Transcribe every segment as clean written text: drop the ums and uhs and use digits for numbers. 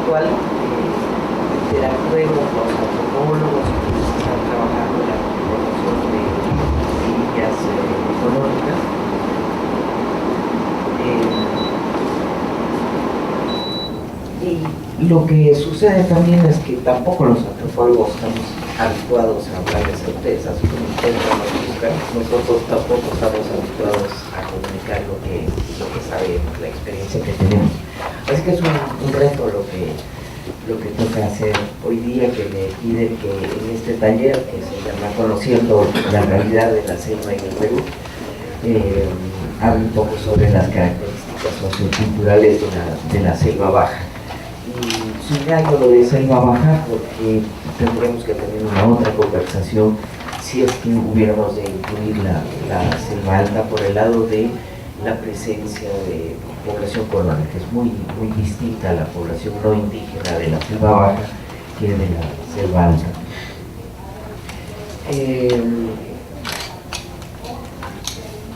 cual interactuemos los antropólogos que están trabajando en la promoción de líneas económicas. Y lo que sucede también es que tampoco los antropólogos estamos habituados a hablarles a ustedes, así como ustedes nos buscan, nosotros tampoco estamos habituados a comunicar lo que sabemos, la experiencia que tenemos. Así que es un reto lo que toca hacer hoy día, que me piden que en este taller, que se llama Conociendo la realidad de la selva en el Perú, hable un poco sobre las características socioculturales de la selva baja. Y subrayo lo de selva baja porque tendríamos que tener una otra conversación si es que hubiéramos de incluir la selva alta por el lado de la presencia de población colonial, que es muy distinta a la población no indígena de la selva baja que de la selva alta.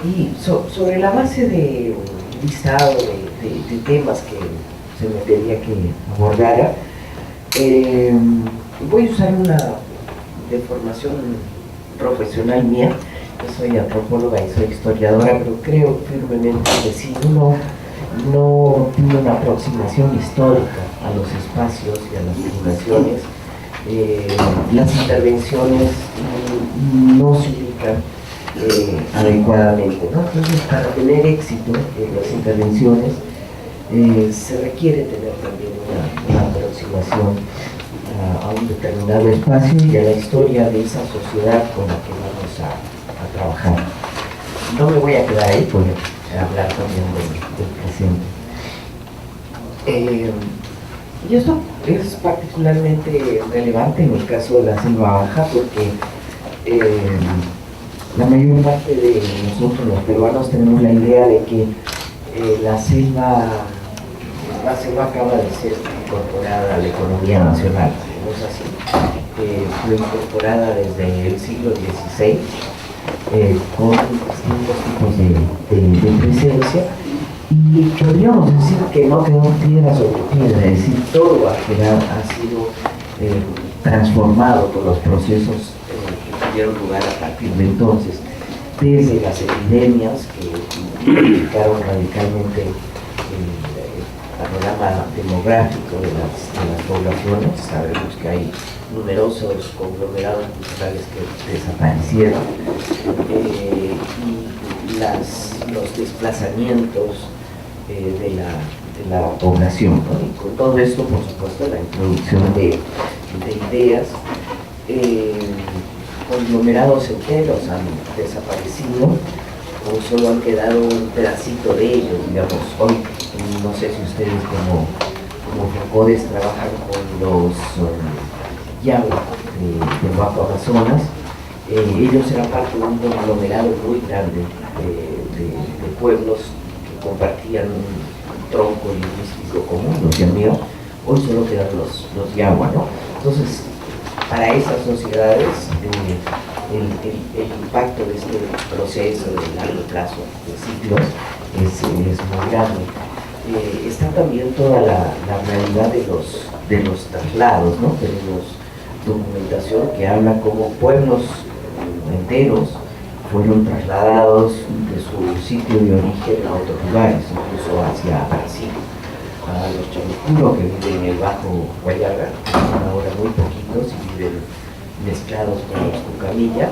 Y sobre la base de un listado de temas que se me pedía que abordara, voy a usar una deformación profesional mía. Yo soy antropóloga y soy historiadora, pero creo firmemente que si uno no tiene una aproximación histórica a los espacios y a las poblaciones, las intervenciones no se ubican adecuadamente, ¿no? Entonces, para tener éxito en las intervenciones, se requiere tener también una aproximación a un determinado espacio y a la historia de esa sociedad con la que vamos a trabajar. No me voy a quedar ahí, voy a hablar también del presente. Y esto es particularmente relevante en el caso de la selva baja porque la mayor parte de nosotros los peruanos tenemos la idea de que la selva acaba de ser incorporada a la economía nacional, no es así. Fue incorporada desde el siglo XVI con distintos tipos de presencia, y podríamos decir que no quedó piedra sobre piedra, es decir, todo ha sido transformado por los procesos que tuvieron lugar a partir de entonces, desde las epidemias que modificaron radicalmente el panorama demográfico de las poblaciones. Sabemos que hay numerosos conglomerados culturales que desaparecieron, y los desplazamientos de la población, ¿no? Y con todo esto, por supuesto, la introducción de ideas, conglomerados enteros han desaparecido o solo han quedado un pedacito de ellos, digamos. Hoy no sé si ustedes como FOCODES trabajan con los Yawa de Guapo Amazonas. Ellos eran parte de un conglomerado muy grande de pueblos que compartían un tronco lingüístico común, los Yamio. Hoy solo quedan los Yawa, ¿no? Entonces, para esas sociedades, el impacto de este proceso de largo plazo, de siglos, es muy grande. Está también toda la realidad de los traslados, ¿no? Tenemos documentación que habla cómo pueblos enteros fueron trasladados de su sitio de origen a otros lugares, incluso hacia Brasil. A los Chamuculo, que viven en el Bajo Guayaga, son ahora muy poquitos y viven mezclados con los Cucamilla.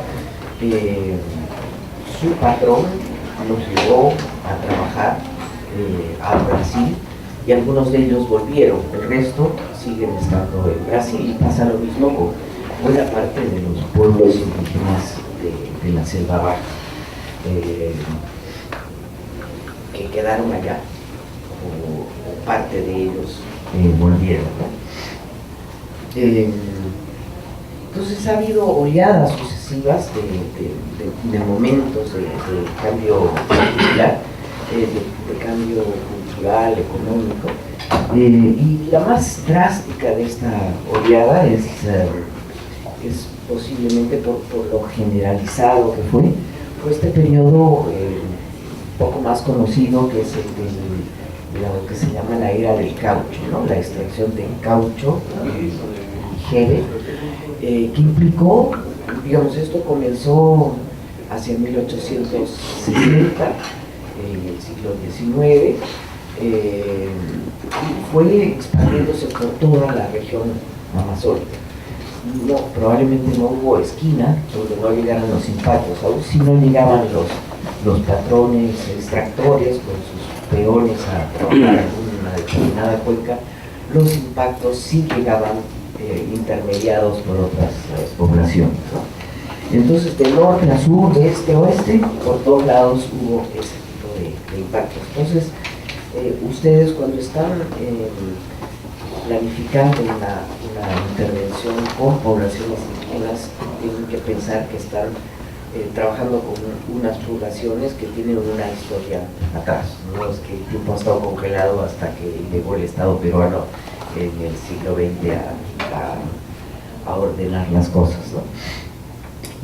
Su patrón los llevó a trabajar a Brasil, y algunos de ellos volvieron, el resto siguen estando en Brasil, y pasa lo mismo con buena parte de los pueblos indígenas de la selva baja, que quedaron allá, o parte de ellos volvieron, ¿no? Entonces ha habido oleadas sucesivas de momentos de cambio cultural, de cambio cultural, económico, y la más drástica de esta oleada es posiblemente por lo generalizado que fue este periodo poco más conocido, que es el lo que se llama la era del caucho, ¿no? La extracción del caucho ligero, que implicó, digamos, esto comenzó hacia 1860, en el siglo XIX, fue expandiéndose por toda la región amazónica. No, probablemente no hubo esquina donde no llegaran los impactos, aún si no llegaban los patrones extractores con sus peones a trabajar en una determinada cuenca, los impactos sí llegaban intermediados por otras poblaciones, ¿no? Entonces, de norte a sur, de este a oeste, por todos lados hubo ese tipo de impactos. Entonces, ustedes cuando están planificando una intervención con poblaciones indígenas, tienen que pensar que están trabajando con unas poblaciones que tienen una historia atrás, no es que el tiempo ha estado congelado hasta que llegó el Estado peruano en el siglo XX a ordenar las cosas, ¿no?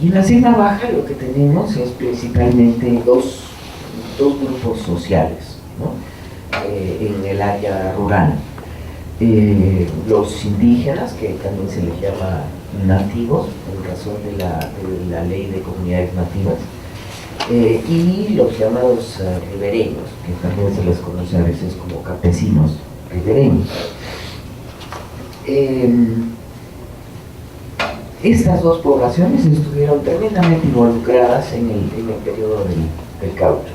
Y en la Selva Baja lo que tenemos es principalmente dos grupos sociales, ¿no? En el área rural. Los indígenas, que también se les llama nativos, en razón de la ley de comunidades nativas, y los llamados ribereños, que también se les conoce a veces como campesinos ribereños. Estas dos poblaciones estuvieron tremendamente involucradas en el periodo del caucho.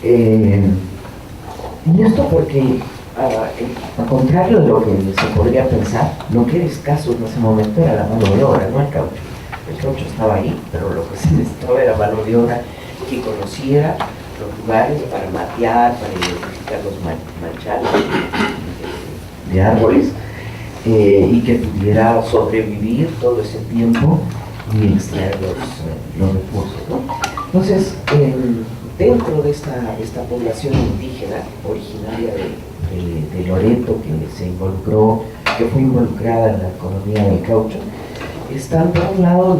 Y esto porque, al contrario de lo que se podría pensar, lo que era escaso en ese momento era la mano de obra, no el caucho. El caucho estaba ahí, pero lo que se necesitaba era mano de obra que conociera los lugares para matear, para identificar los manchales de árboles, y que pudiera sobrevivir todo ese tiempo y extraer los recursos, ¿no? Entonces, dentro de esta población indígena originaria de Loreto, que se involucró, que fue involucrada en la economía del caucho, están por un lado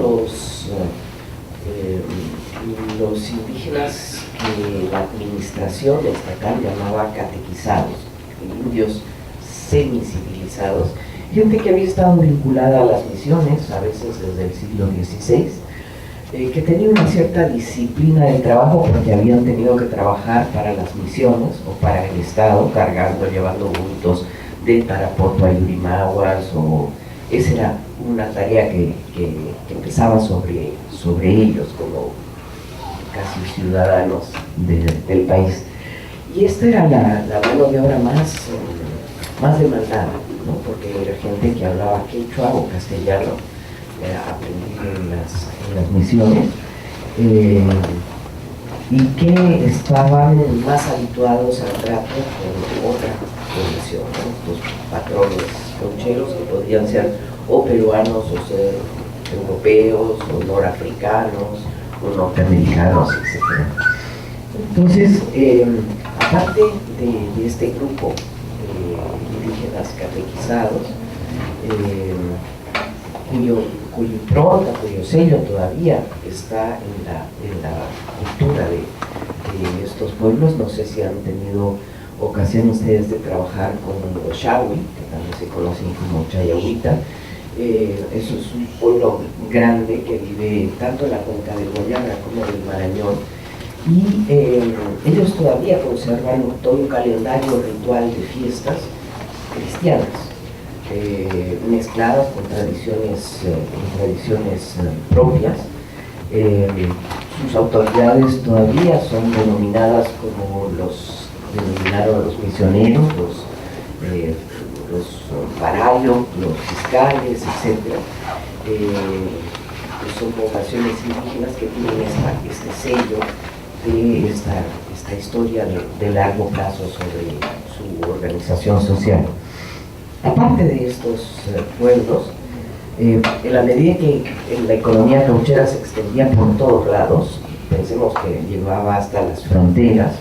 los indígenas que la administración estatal llamaba catequizados, indios semicivilizados, gente que había estado vinculada a las misiones, a veces desde el siglo XVI, que tenía una cierta disciplina de trabajo porque habían tenido que trabajar para las misiones o para el Estado, cargando, llevando bultos de Tarapoto a Yurimaguas, o esa era una tarea que pesaba sobre ellos como casi ciudadanos del país. Y esta era la mano de obra más demandada, ¿no? Porque era gente que hablaba quechua o castellano, aprendido en las misiones, y que estaban más habituados al trato con otra población, ¿no? Los patrones caucheros, que podían ser o peruanos o ser europeos o norafricanos o norteamericanos, etc. Entonces, aparte de este grupo de indígenas catequizados, cuyo impronta, cuyo sello todavía está en la cultura de estos pueblos. No sé si han tenido ocasión ustedes de trabajar con los Shawi, que también se conocen como Chayahuita. Eso es un pueblo grande que vive tanto en la cuenca del Guayana como del Marañón, y ellos todavía conservan todo un calendario ritual de fiestas cristianas, mezcladas con tradiciones propias. Sus autoridades todavía son denominadas como denominaron los misioneros, los parayos, los fiscales, etc. Son poblaciones indígenas que tienen este sello de esta historia de largo plazo sobre su organización social. Aparte de estos pueblos, en la medida que la economía cauchera se extendía por todos lados, pensemos que llegaba hasta las fronteras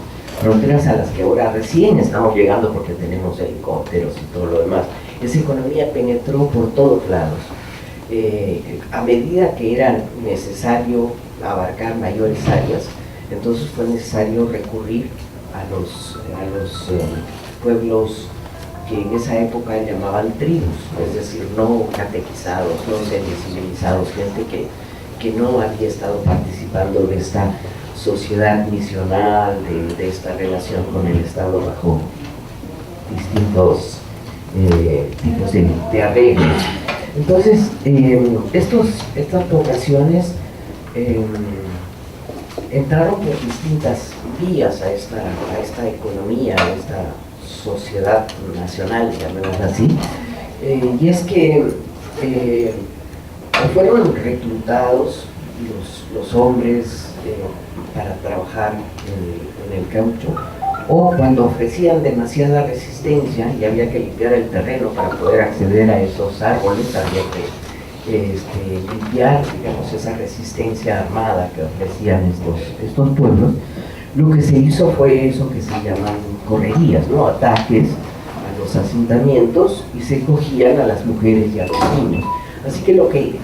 a las que ahora recién estamos llegando porque tenemos helicópteros y todo lo demás. Esa economía penetró por todos lados. A medida que era necesario abarcar mayores áreas, entonces fue necesario recurrir pueblos que en esa época llamaban tribus, es decir, no catequizados, no sensibilizados, gente que no había estado participando de esta sociedad misional, de esta relación con el Estado bajo distintos tipos de arreglos. Entonces, estas poblaciones entraron por distintas vías a esta economía, a esta sociedad nacional, llamémosla así, y es que fueron reclutados los hombres para trabajar en el caucho, o cuando ofrecían demasiada resistencia y había que limpiar el terreno para poder acceder a esos árboles, había que limpiar, digamos, esa resistencia armada que ofrecían estos pueblos. Lo que se hizo fue eso que se llaman correrías, ¿no? Ataques a los asentamientos, y se cogían a las mujeres y a los niños. Así que lo que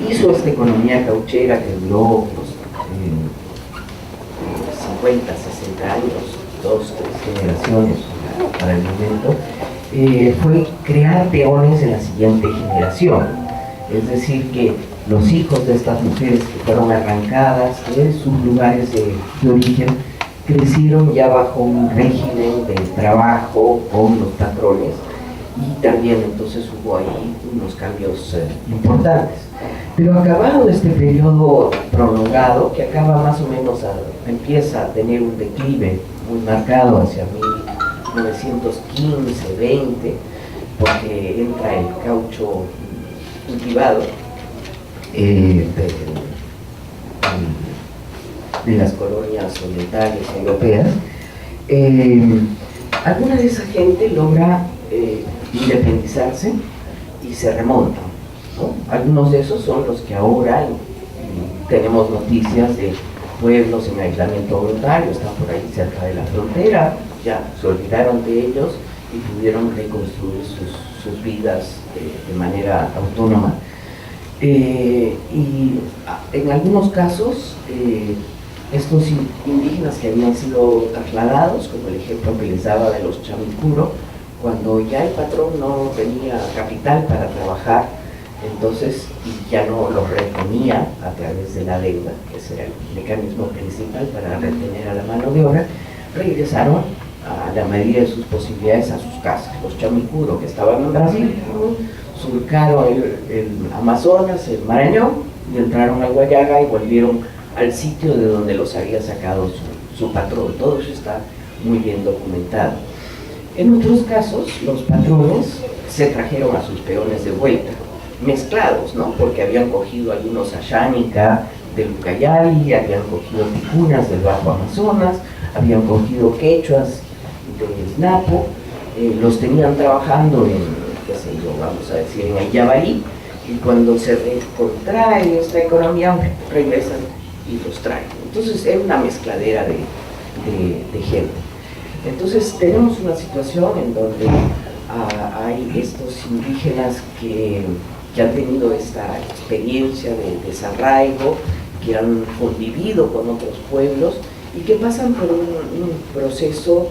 hizo esta economía cauchera, que duró 50, 60 años, 2, 3 generaciones para el momento, fue crear peones en la siguiente generación. Es decir, que los hijos de estas mujeres que fueron arrancadas de sus lugares de origen crecieron ya bajo un régimen de trabajo con los patrones, y también entonces hubo ahí unos cambios importantes. Pero acabado este periodo prolongado, que acaba más o menos, empieza a tener un declive muy marcado hacia 1915, 20, porque entra el caucho cultivado de las colonias orientales europeas. Alguna de esa gente logra independizarse y se remontan, ¿no? Algunos de esos son los que ahora tenemos noticias de pueblos en aislamiento voluntario, están por ahí cerca de la frontera, ya se olvidaron de ellos y pudieron reconstruir sus vidas de manera autónoma. Y en algunos casos, estos indígenas que habían sido trasladados, como el ejemplo que les daba de los Chamicuro, cuando ya el patrón no tenía capital para trabajar, entonces, y ya no los retenía a través de la deuda, que ese era el mecanismo principal para retener a la mano de obra, regresaron a la medida de sus posibilidades a sus casas. Los Chamicuro, que estaban en Brasil, surcaron el Amazonas, el Marañón, y entraron a Guayaga y volvieron al sitio de donde los había sacado su patrón. Todo eso está muy bien documentado. En otros casos, los patrones se trajeron a sus peones de vuelta, mezclados, ¿no? Porque habían cogido algunos Ashánica del Ucayali, habían cogido ticunas del Bajo Amazonas, habían cogido quechuas del Napo, los tenían trabajando en, qué sé yo, vamos a decir, en el Yabalí, y cuando se recontrae esta economía, regresan y los traen. Entonces era una mezcladera de gente. Entonces tenemos una situación en donde hay estos indígenas que han tenido esta experiencia de desarraigo, que han convivido con otros pueblos y que pasan por un proceso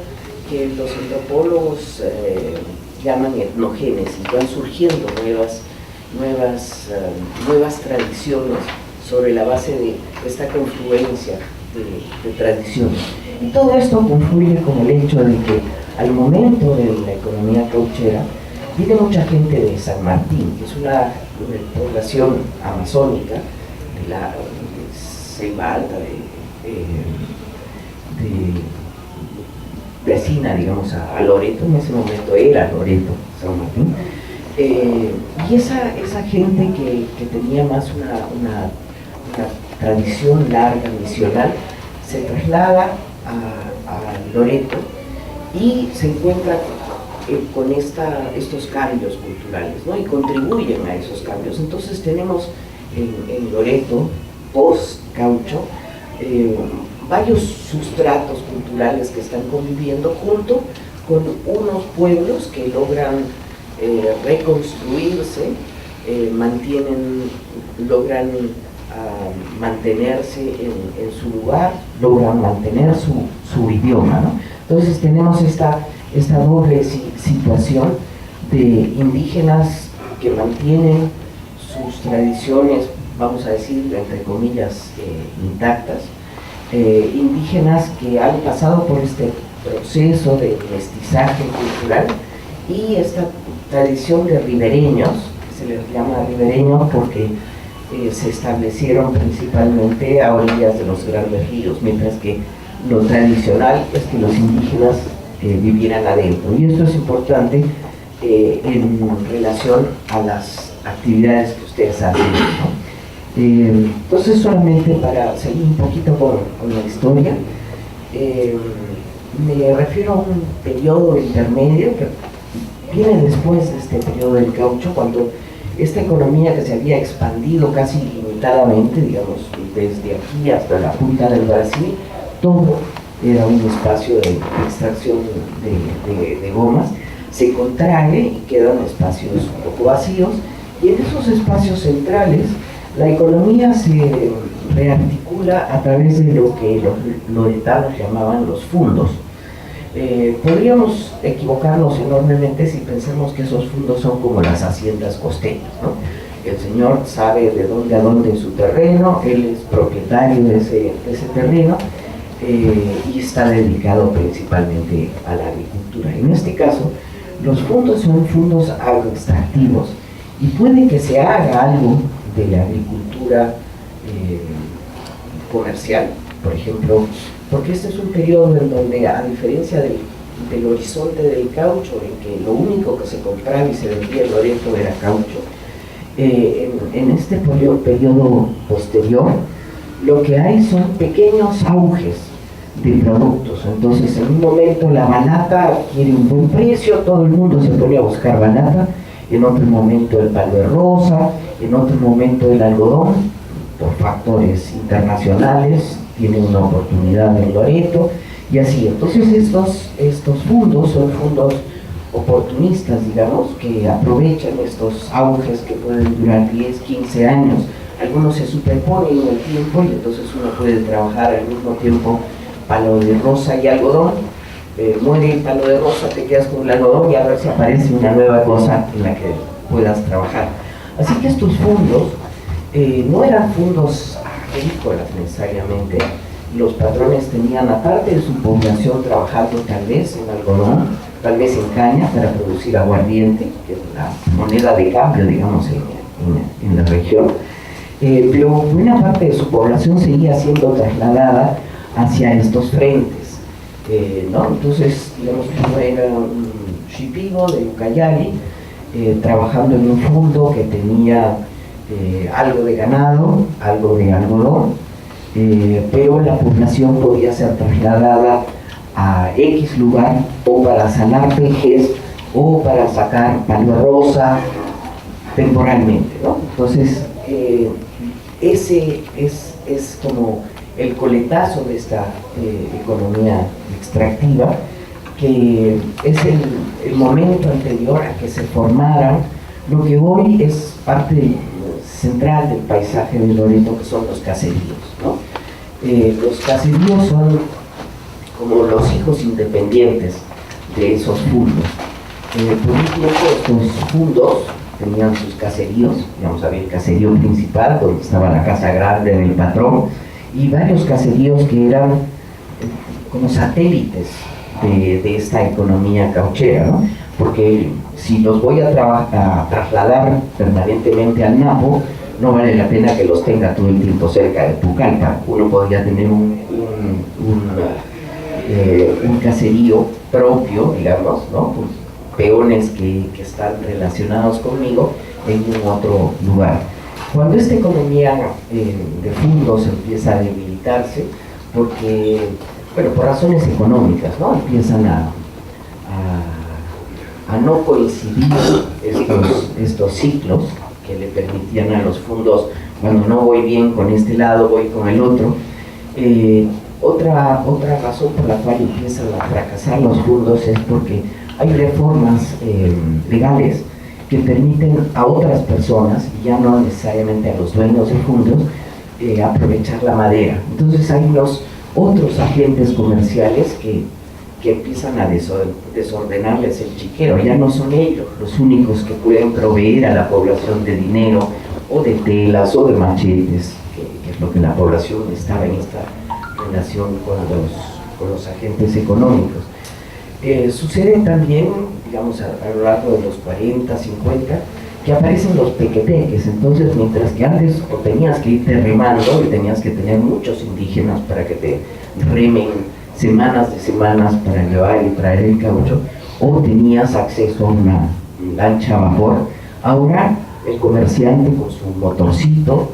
que los antropólogos llaman etnogénesis. Van surgiendo nuevas tradiciones sobre la base de esta confluencia de tradiciones. Y todo esto confluye con el hecho de que al momento de la economía cauchera viene mucha gente de San Martín, que es una población amazónica de la Ceiba Alta, vecina, digamos, a Loreto. En ese momento era Loreto, San Martín. Y esa gente que tenía más una tradición larga, misional, se traslada a Loreto y se encuentra con estos cambios culturales, ¿no? Y contribuyen a esos cambios. Entonces tenemos en Loreto, post-caucho, varios sustratos culturales que están conviviendo junto con unos pueblos que logran reconstruirse, logran mantenerse en su lugar, logran mantener su idioma, ¿no? Entonces tenemos esta doble situación de indígenas que mantienen sus tradiciones, vamos a decir, entre comillas, intactas, indígenas que han pasado por este proceso de mestizaje cultural, y esta tradición de ribereños, que se les llama ribereños porque se establecieron principalmente a orillas de los grandes ríos, mientras que lo tradicional es que los indígenas vivieran adentro. Y esto es importante en relación a las actividades que ustedes hacen, ¿no? Entonces, solamente para seguir un poquito con la historia, me refiero a un periodo intermedio que viene después de este periodo del caucho, cuando esta economía que se había expandido casi ilimitadamente, digamos, desde aquí hasta la punta del Brasil, todo era un espacio de extracción de gomas, se contrae y quedan espacios un poco vacíos, y en esos espacios centrales la economía se rearticula a través de lo que los loretanos llamaban los fundos. Podríamos equivocarnos enormemente si pensamos que esos fundos son como las haciendas costeñas, ¿no? El señor sabe de dónde a dónde es su terreno, él es propietario de ese terreno, y está dedicado principalmente a la agricultura. En este caso, los fondos son fondos agroextractivos, y puede que se haga algo de la agricultura comercial, por ejemplo, porque este es un periodo en donde, a diferencia del horizonte del caucho, en que lo único que se compraba y se vendía en Loreto era caucho, en este periodo posterior, lo que hay son pequeños auges de productos. Entonces, en un momento la banata adquiere un buen precio, todo el mundo se pone a buscar banata; en otro momento el palo de rosa, en otro momento el algodón, por factores internacionales, tiene una oportunidad en Loreto, y así. Entonces estos fondos son fondos oportunistas, digamos, que aprovechan estos auges que pueden durar 10, 15 años. Algunos se superponen en el tiempo, y entonces uno puede trabajar al mismo tiempo palo de rosa y algodón. Muere el palo de rosa, te quedas con el algodón, y a ver si aparece una nueva cosa en la que puedas trabajar. Así que estos fondos no eran fondos agrícolas necesariamente. Los patrones tenían, aparte de su población, trabajando tal vez en algodón, tal vez en caña para producir aguardiente, que es la moneda de cambio, digamos, en la región, pero buena parte de su población seguía siendo trasladada hacia estos frentes, ¿no? Entonces, digamos, uno era un shipibo de Ucayali, trabajando en un fondo que tenía algo de ganado, algo de algodón, pero la población podía ser trasladada a X lugar, o para sanar pejes, o para sacar palo rosa temporalmente, ¿no? Entonces, ese es como el coletazo de esta economía extractiva, que es el momento anterior a que se formaran lo que hoy es parte central del paisaje de Loreto, que son los caseríos, ¿no? Los caseríos son como los hijos independientes de esos fundos. Por un tiempo estos fundos tenían sus caseríos, digamos, había el caserío principal, donde estaba la casa grande del patrón, y varios caseríos que eran como satélites de esta economía cauchera, ¿no? Porque si los voy a trasladar permanentemente al Napo, no vale la pena que los tenga todo el tiempo cerca de Pucallpa. Uno podría tener un caserío propio, digamos, ¿no? Pues, peones que están relacionados conmigo en un otro lugar. Cuando esta economía de fondos empieza a debilitarse, porque, bueno, por razones económicas, ¿no? Empiezan a no coincidir estos ciclos que le permitían a los fondos, cuando no voy bien con este lado, voy con el otro. Otra razón por la cual empiezan a fracasar los fondos es porque hay reformas legales que permiten a otras personas, y ya no necesariamente a los dueños de fondos, aprovechar la madera. Entonces hay unos otros agentes comerciales que que empiezan a desordenarles el chiquero. Ya no son ellos los únicos que pueden proveer a la población de dinero o de telas o de machetes, que es lo que la población estaba en esta relación con los agentes económicos. Sucede también, digamos, a lo largo de los 40, 50, que aparecen los pequeteques. Entonces, mientras que antes o tenías que irte remando y tenías que tener muchos indígenas para que te remen semanas de semanas para llevar y traer el caucho, o tenías acceso a una lancha a vapor, ahora el comerciante con su motorcito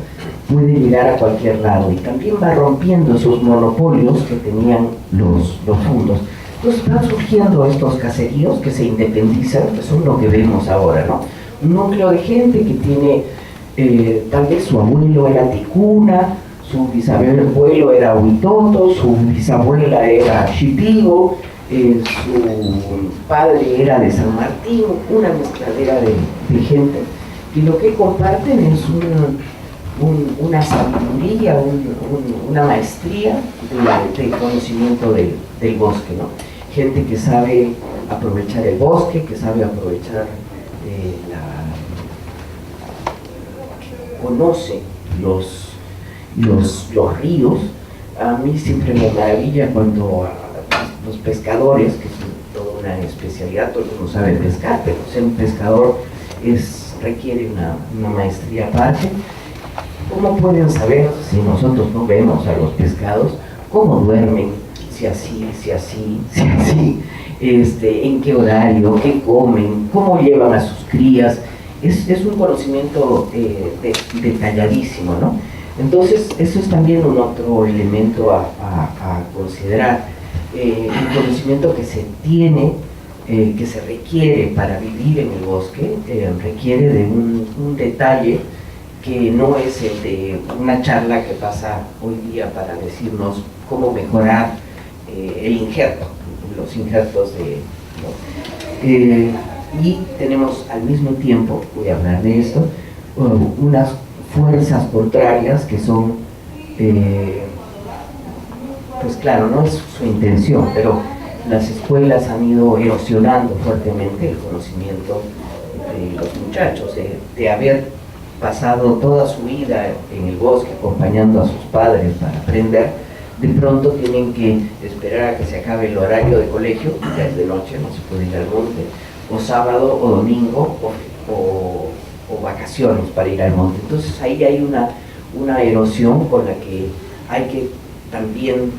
puede llegar a cualquier lado y también va rompiendo esos monopolios que tenían los fundos. Entonces van surgiendo estos caseríos que se independizan, que son lo que vemos ahora, ¿no? Un núcleo de gente que tiene, tal vez su abuelo era ticuna, su bisabuelo era huitoto, su bisabuela era shipigo, su padre era de San Martín, una mezcladera de gente, y lo que comparten es una sabiduría, una maestría del conocimiento del bosque, ¿no? Gente que sabe aprovechar el bosque, que sabe aprovechar conoce los ríos. A mí siempre me maravilla cuando los pescadores, que es toda una especialidad, todo el mundo sabe pescar, pero ser un pescador requiere una maestría aparte. ¿Cómo pueden saber, si nosotros no vemos a los pescados, cómo duermen, si así, en qué horario, qué comen, cómo llevan a sus crías? Es un conocimiento detalladísimo, ¿no? Entonces, eso es también un otro elemento a considerar. El conocimiento que se tiene, que se requiere para vivir en el bosque, requiere de un detalle que no es el de una charla que pasa hoy día para decirnos cómo mejorar el injerto, los injertos y tenemos al mismo tiempo, voy a hablar de esto, unas fuerzas contrarias que son, pues claro, no es su intención, pero las escuelas han ido erosionando fuertemente el conocimiento de los muchachos, de haber pasado toda su vida en el bosque acompañando a sus padres para aprender. De pronto tienen que esperar a que se acabe el horario de colegio, ya es de noche, no se puede ir al monte, o sábado o domingo o vacaciones para ir al monte. Entonces ahí hay una erosión con la que hay que también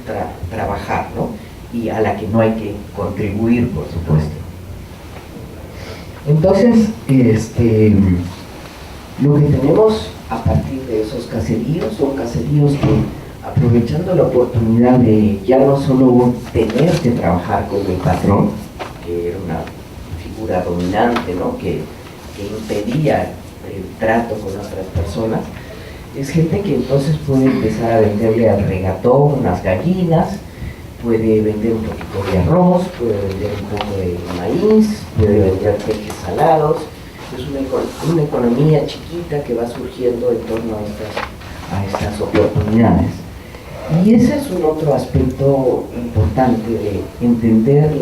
trabajar, ¿no? Y a la que no hay que contribuir, por supuesto. Entonces, lo que tenemos a partir de esos caseríos son caseríos que, aprovechando la oportunidad de ya no solo tener que trabajar con el patrón, que era una figura dominante, ¿no? que impedía el trato con otras personas, es gente que entonces puede empezar a venderle al regatón unas gallinas, puede vender un poquito de arroz, puede vender un poco de maíz, puede vender peces salados. Es una economía chiquita que va surgiendo en torno a estas oportunidades. Y ese es un otro aspecto importante de entender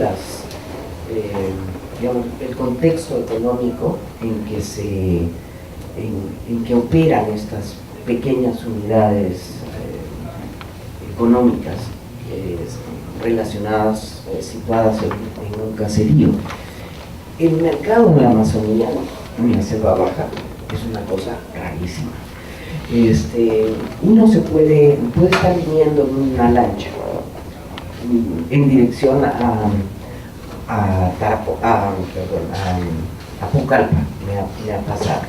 el contexto económico en que operan estas pequeñas unidades económicas relacionadas, situadas en un caserío. El mercado en la Amazonía, en la selva baja, es una cosa rarísima. Uno puede estar viniendo en una lancha en dirección a Pucallpa, me ha pasado.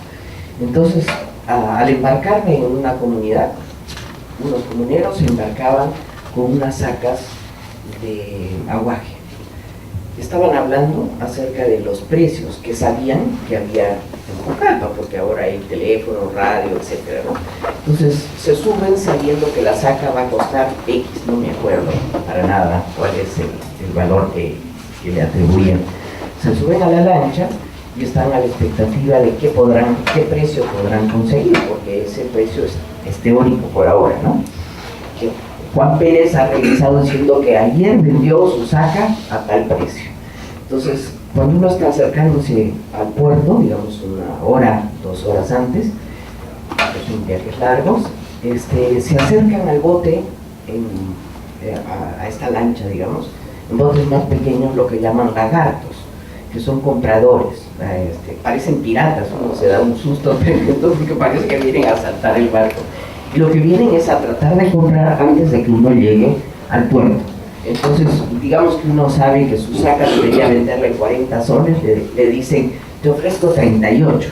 Entonces, al embarcarme en una comunidad, unos comuneros se embarcaban con unas sacas de aguaje. Estaban hablando acerca de los precios que sabían que había en Pucallpa, porque ahora hay teléfono, radio, etcétera, ¿no? Entonces se suben sabiendo que la saca va a costar X, no me acuerdo para nada cuál es el valor que le atribuían. Se suben a la lancha y están a la expectativa de qué precio podrán conseguir, porque ese precio es teórico por ahora, ¿no? Que Juan Pérez ha revisado diciendo que ayer vendió su saca a tal precio. Entonces, cuando uno está acercándose al puerto, digamos 1 hora, 2 horas antes, que son viajes largos, se acercan al bote, a esta lancha, digamos, en botes más pequeños, lo que llaman lagartos, que son compradores, parecen piratas, uno se da un susto, porque parece que vienen a asaltar el barco. Y lo que vienen es a tratar de comprar antes de que uno llegue al puerto. Entonces, digamos que uno sabe que su saca debería venderle 40 soles, le dicen, te ofrezco 38.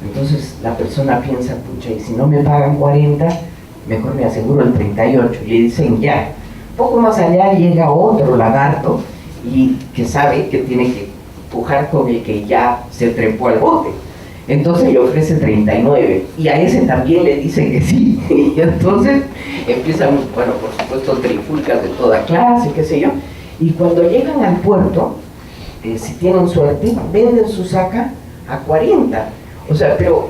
Entonces la persona piensa, pucha, y si no me pagan 40, mejor me aseguro el 38. Y le dicen, ya. Poco más allá llega otro lagarto y que sabe que tiene que pujar con el que ya se trepó al bote. Entonces le ofrece 39 y a ese también le dicen que sí. Y entonces empiezan, bueno, por supuesto, trifulcas de toda clase, qué sé yo. Y cuando llegan al puerto, si tienen suerte, venden su saca a 40. O sea, pero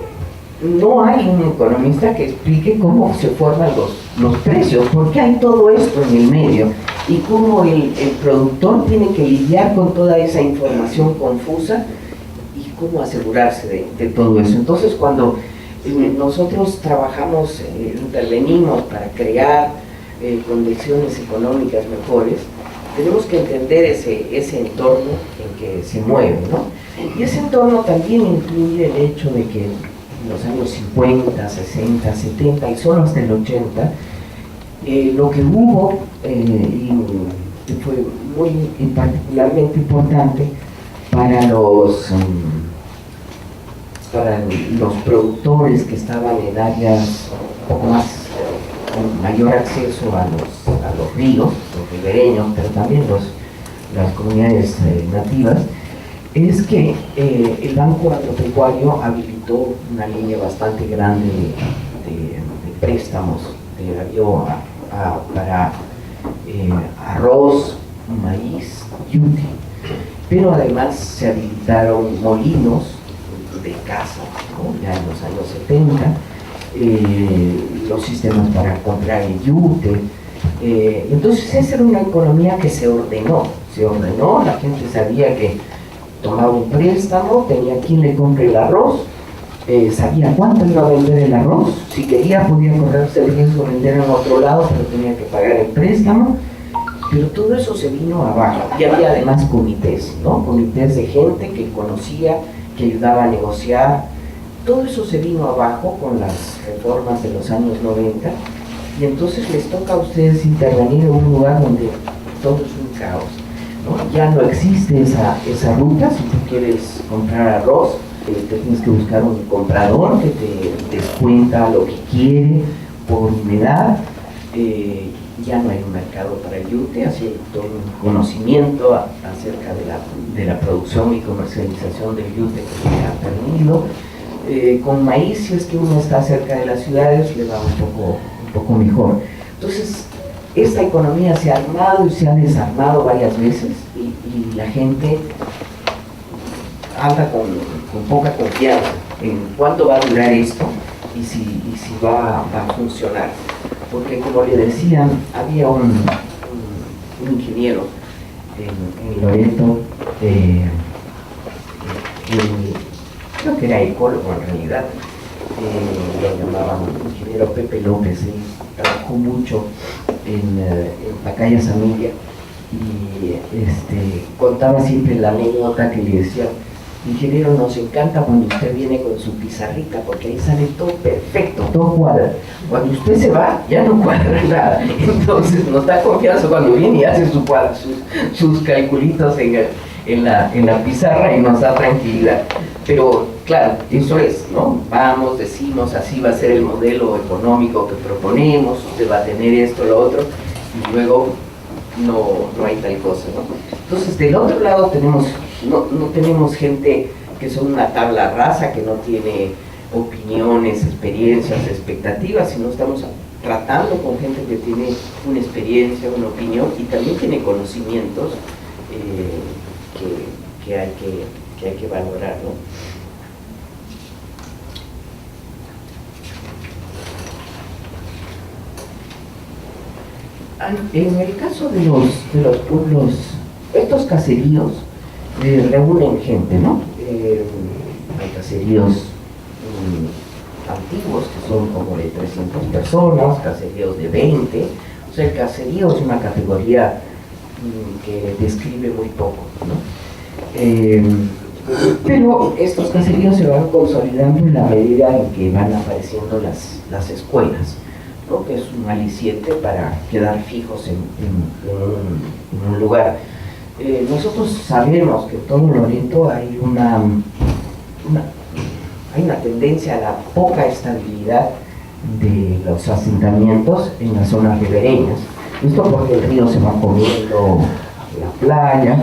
no hay un economista que explique cómo se forman los precios, por qué hay todo esto en el medio y cómo el productor tiene que lidiar con toda esa información confusa y cómo asegurarse de todo eso. Entonces, cuando nosotros trabajamos, intervenimos para crear condiciones económicas mejores, tenemos que entender ese entorno en que se mueve, ¿no? Y ese entorno también incluye el hecho de que en los años 50, 60, 70 y solo hasta el 80, lo que hubo, y fue muy particularmente importante para los productores que estaban en áreas un poco más con mayor acceso a los ríos, los ribereños, pero también las comunidades nativas, es que el Banco Agropecuario habilitó una línea bastante grande de préstamos para arroz, maíz, yute, pero además se habilitaron molinos de caza, ¿no? Ya en los años 70, los sistemas para comprar el yute. Entonces esa era una economía que se ordenó, la gente sabía que tomaba un préstamo, tenía quien le compre el arroz, sabía cuánto iba a vender el arroz, si quería podía correrse el riesgo de vender en otro lado, pero tenía que pagar el préstamo, pero todo eso se vino abajo. Y había además comités, ¿no? Comités de gente que conocía, que ayudaba a negociar. Todo eso se vino abajo con las reformas de los años 90, y entonces les toca a ustedes intervenir en un lugar donde todo es un caos, ¿no? Ya no existe esa ruta. Si tú quieres comprar arroz, te tienes que buscar un comprador que te descuenta lo que quiere por humedad. Ya no hay un mercado para el yute, así hay todo un conocimiento acerca de la producción y comercialización del yute que se ha perdido. Con maíz, si es que uno está cerca de las ciudades, le va un poco mejor. Entonces, esta economía se ha armado y se ha desarmado varias veces, y la gente anda con poca confianza en cuánto va a durar esto y si va a funcionar. Porque, como le decía, había un ingeniero en Loreto, creo que era ecólogo en realidad, lo llamaban ingeniero Pepe López, trabajó mucho en Pacaya Samiria, y contaba siempre la anécdota que le decía: ingeniero, nos encanta cuando usted viene con su pizarrita, porque ahí sale todo perfecto, todo cuadra. Cuando usted se va, ya no cuadra nada. Entonces nos da confianza cuando viene y hace sus calculitos en la pizarra, y nos da tranquilidad. Pero claro, eso es, ¿no? Vamos, decimos, así va a ser el modelo económico que proponemos, usted va a tener esto, lo otro, y luego no hay tal cosa, ¿no? Entonces, del otro lado no tenemos gente que son una tabla rasa, que no tiene opiniones, experiencias, expectativas, sino estamos tratando con gente que tiene una experiencia, una opinión, y también tiene conocimientos que hay que valorar, ¿no? En el caso de los pueblos, estos caseríos reúnen gente, ¿no? Hay caseríos antiguos que son como de 300 personas, caseríos de 20. O sea, el caserío es una categoría que describe muy poco, ¿no? Pero estos caseríos se van consolidando en la medida en que van apareciendo las escuelas, ¿no? Que es un aliciente para quedar fijos en un lugar. Nosotros sabemos que en todo Loreto hay hay una tendencia a la poca estabilidad de los asentamientos en las zonas ribereñas. Esto porque el río se va comiendo la playa.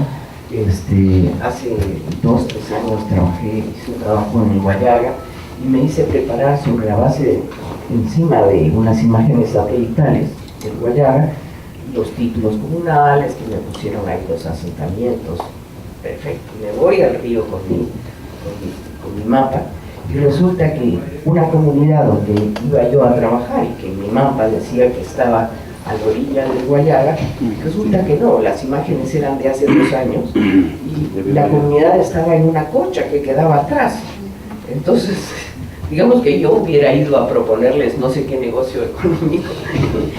Hace 2 o 3 años hice un trabajo en el Guayaga y me hice preparar sobre la base, encima de unas imágenes satelitales del Guayaga, los títulos comunales que me pusieron ahí los asentamientos. Perfecto, me voy al río con mi mapa y resulta que una comunidad donde iba yo a trabajar y que mi mapa decía que estaba a la orilla del Guayaga, resulta que no, las imágenes eran de hace 2 años y la comunidad estaba en una concha que quedaba atrás. Entonces, digamos que yo hubiera ido a proponerles no sé qué negocio económico.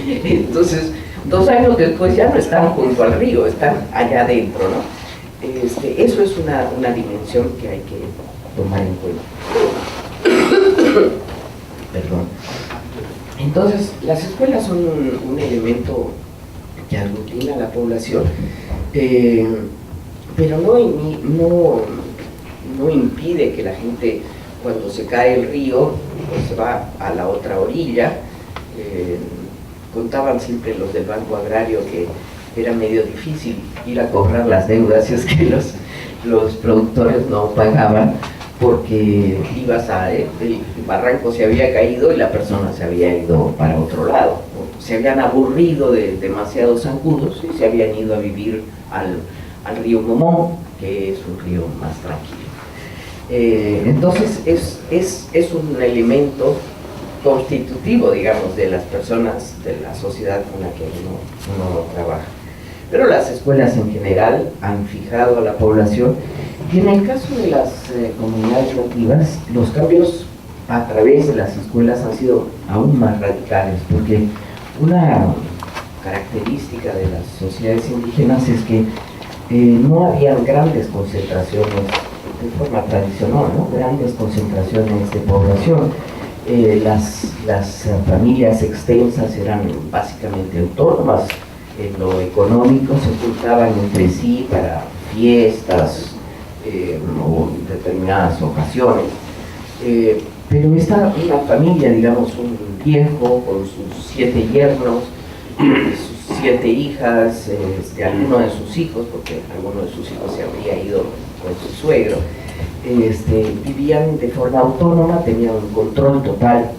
Entonces, 2 años después ya no están junto al río, están allá adentro, ¿no? Eso es una dimensión que hay que tomar en cuenta. Perdón. Entonces, las escuelas son un elemento que aglutina a la población, pero no impide que la gente, cuando se cae el río, pues va a la otra orilla. Contaban siempre los del Banco Agrario que era medio difícil ir a cobrar las deudas si es que los productores no pagaban, porque el barranco se había caído y la persona se había ido para otro lado, ¿no? Se habían aburrido de demasiados zancudos y se habían ido a vivir al río Momón, que es un río más tranquilo. Entonces es un elemento constitutivo, digamos, de las personas, de la sociedad con la que uno trabaja. Pero las escuelas en general han fijado a la población, y en el caso de las comunidades nativas, los cambios a través de las escuelas han sido aún más radicales, porque una característica de las sociedades indígenas es que no habían grandes concentraciones de forma tradicional, ¿no? Grandes concentraciones de población. Las familias extensas eran básicamente autónomas. En lo económico se juntaban entre sí para fiestas o determinadas ocasiones, pero una familia, digamos, un viejo con sus 7 yernos, sus 7 hijas, alguno de sus hijos, porque alguno de sus hijos se habría ido con su suegro, vivían de forma autónoma, tenían un control total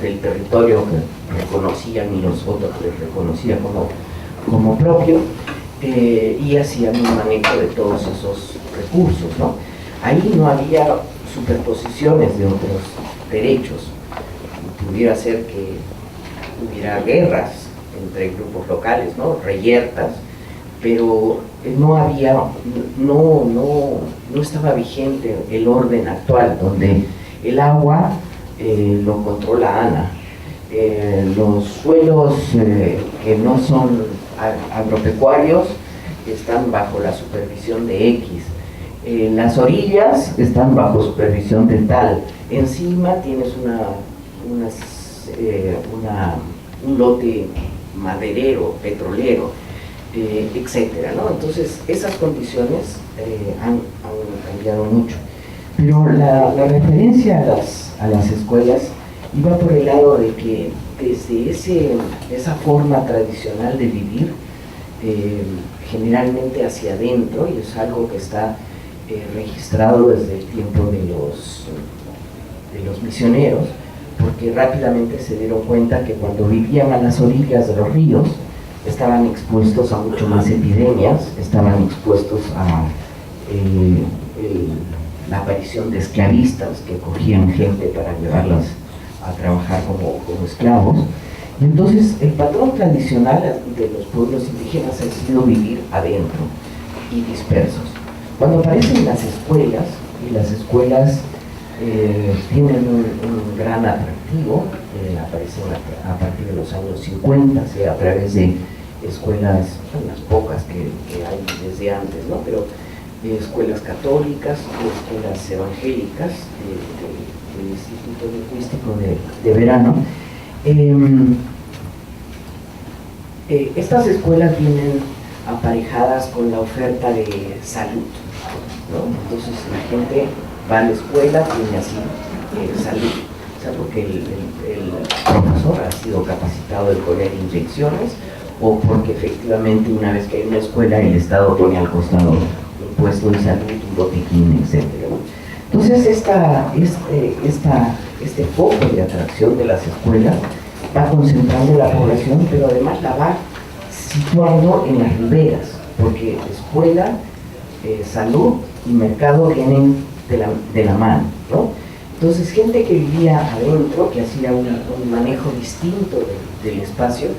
del territorio que reconocían y los otros les reconocían como propio, y hacían un manejo de todos esos recursos, ¿no? Ahí no había superposiciones de otros derechos. Pudiera ser que hubiera guerras entre grupos locales, ¿no? Reyertas, pero no estaba vigente el orden actual, donde el agua lo controla ANA, los suelos que no son agropecuarios están bajo la supervisión de X, las orillas están bajo supervisión de tal, encima tienes un lote maderero, petrolero, etcétera, ¿no? Entonces esas condiciones han cambiado mucho, pero la referencia a las escuelas iba por el lado de que desde esa forma tradicional de vivir, generalmente hacia adentro, y es algo que está registrado desde el tiempo de los misioneros, porque rápidamente se dieron cuenta que cuando vivían a las orillas de los ríos estaban expuestos a mucho más epidemias, estaban expuestos a la aparición de esclavistas que cogían gente para llevarlas a trabajar como esclavos, Y entonces el patrón tradicional de los pueblos indígenas ha sido vivir adentro y dispersos. Cuando aparecen las escuelas, y las escuelas tienen un gran atractivo, aparecen a partir de los años 50, a través de escuelas, las pocas que hay desde antes, ¿no? Pero escuelas católicas, escuelas evangélicas, del Instituto Lingüístico de Verano. Estas escuelas vienen aparejadas con la oferta de salud, ¿no? Entonces la gente va a la escuela, tiene así salud, o sea, porque el profesor ha sido capacitado de poner inyecciones, o porque efectivamente una vez que hay una escuela el Estado pone al costado un puesto de salud, un botiquín, etc. Entonces este foco de atracción de las escuelas va concentrando la población, pero además la va situando en las riberas, porque escuela, salud y mercado vienen de la mano, ¿no? Entonces gente que vivía adentro, que hacía un manejo distinto del espacio,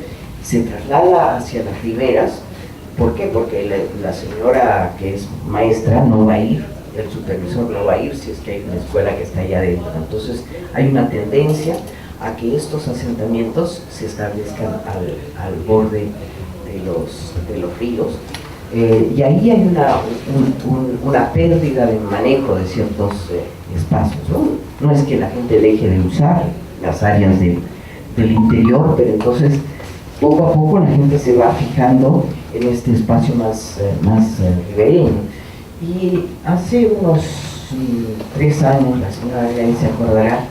se traslada hacia las riberas. ¿Por qué? Porque la señora que es maestra no va a ir, el supervisor no va a ir si es que hay una escuela que está allá adentro. Entonces hay una tendencia a que estos asentamientos se establezcan al borde de los ríos, y ahí hay una pérdida de manejo de ciertos espacios, ¿no? No es que la gente deje de usar las áreas del interior, pero entonces poco a poco la gente se va fijando en este espacio más ribereño. Y hace unos 3 años, la señora Elaine se acordará,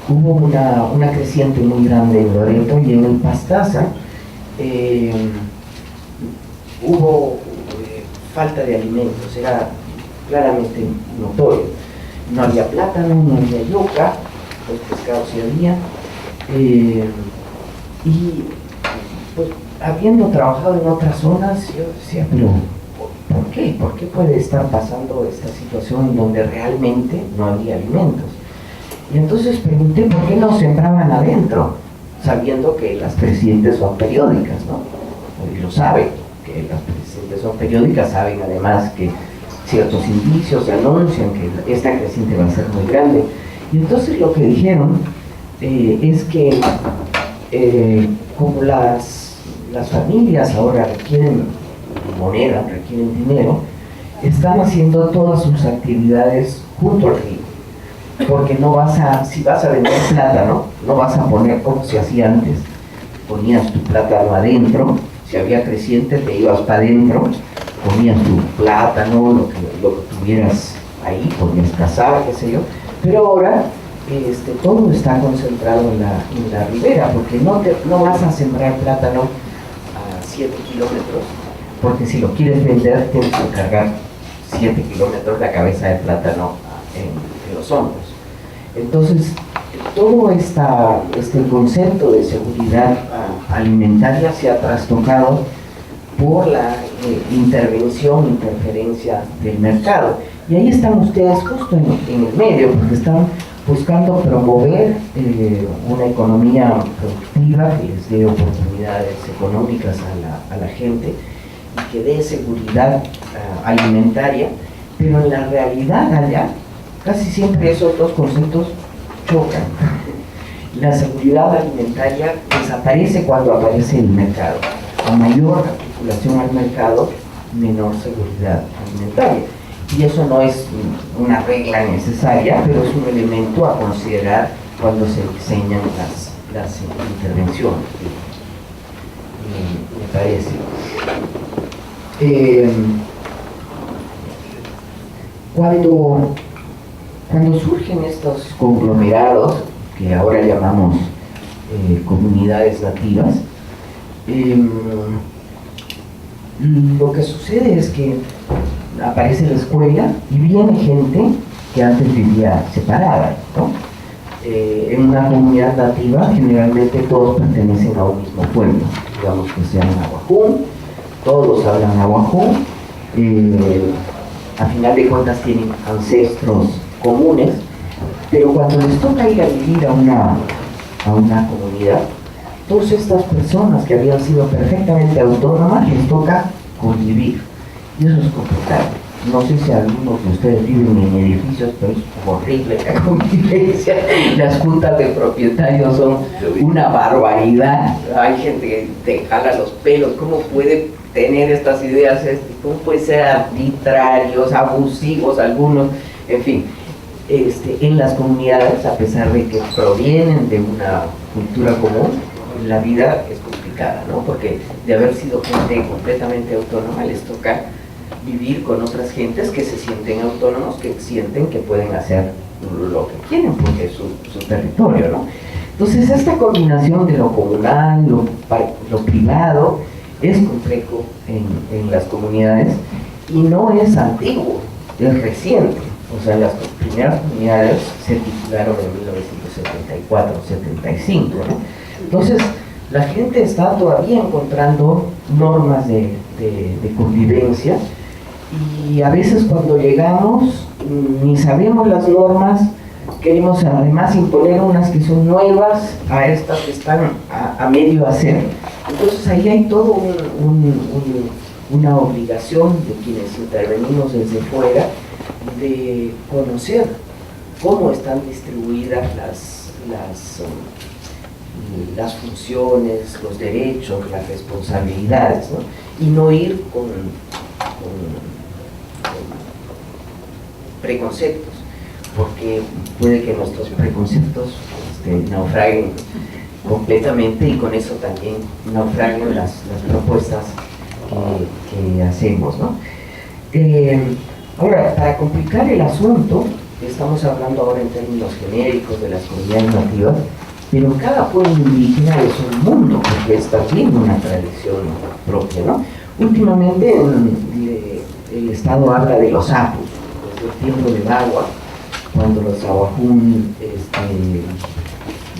hubo una creciente muy grande en Loreto, y en el Pastaza hubo falta de alimentos, era claramente notorio. No había plátano, no había yuca, los pescados sí había, y pues habiendo trabajado en otras zonas, yo decía, pero ¿por qué? ¿Por qué puede estar pasando esta situación en donde realmente no había alimentos? Y entonces pregunté por qué no sembraban adentro, sabiendo que las crecientes son periódicas, ¿no? Y lo saben, que las crecientes son periódicas, saben además que ciertos indicios anuncian que esta creciente va a ser muy grande. Y entonces lo que dijeron es que como las familias ahora requieren moneda, requieren dinero, están haciendo todas sus actividades junto al río, porque si vas a vender plátano, no vas a poner como se hacía antes, ponías tu plátano adentro, si había creciente te ibas para adentro, ponías tu plátano, lo que tuvieras ahí, podías cazar, qué sé yo, pero ahora todo está concentrado en la ribera, porque no vas a sembrar plátano a 7 kilómetros, porque si lo quieres vender tienes que cargar 7 kilómetros la cabeza de plátano en los hombros. Entonces, todo este concepto de seguridad alimentaria se ha trastocado por la interferencia del mercado. Y ahí están ustedes justo en el medio, porque están buscando promover una economía productiva que les dé oportunidades económicas a la gente y que dé seguridad alimentaria, pero en la realidad allá casi siempre esos dos conceptos chocan. La seguridad alimentaria desaparece cuando aparece el mercado. A mayor articulación al mercado, menor seguridad alimentaria. Y eso no es una regla necesaria, pero es un elemento a considerar cuando se diseñan las intervenciones, me parece. Cuando surgen estos conglomerados, que ahora llamamos comunidades nativas, lo que sucede es que aparece la escuela y viene gente que antes vivía separada, ¿no? En una comunidad nativa generalmente todos pertenecen a un mismo pueblo, digamos que sean nahuajún, todos hablan nahuajún, a final de cuentas tienen ancestros comunes, pero cuando les toca ir a vivir a una comunidad, todas estas personas que habían sido perfectamente autónomas les toca convivir. Y eso es complicado. No sé si algunos de ustedes viven en edificios, pero es horrible la convivencia. Las juntas de propietarios son una barbaridad. Hay gente que te jala los pelos. ¿Cómo puede tener estas ideas? ¿Cómo puede ser arbitrarios, abusivos algunos? En fin, en las comunidades, a pesar de que provienen de una cultura común, la vida es complicada, ¿no? Porque de haber sido gente completamente autónoma, les toca vivir con otras gentes que se sienten autónomos, que sienten que pueden hacer lo que quieren porque es su territorio, ¿no? Entonces esta combinación de lo comunal, lo privado, es complejo en las comunidades y no es antiguo, es reciente. O sea, las primeras comunidades se titularon en 1974-75, ¿no? Entonces la gente está todavía encontrando normas de convivencia. Y a veces cuando llegamos ni sabemos las normas, queremos además imponer unas que son nuevas a estas que están a medio hacer. Entonces ahí hay todo una obligación de quienes intervenimos desde fuera de conocer cómo están distribuidas las funciones, los derechos, las responsabilidades, ¿no? Y no ir con preconceptos, porque puede que nuestros preconceptos naufraguen completamente y con eso también naufraguen las propuestas que hacemos, ¿no? Ahora, para complicar el asunto, estamos hablando ahora en términos genéricos de las comunidades nativas, pero cada pueblo indígena es un mundo, porque está viendo una tradición propia, ¿no? Últimamente el Estado habla de los apus, desde el tiempo del agua, cuando los aguajún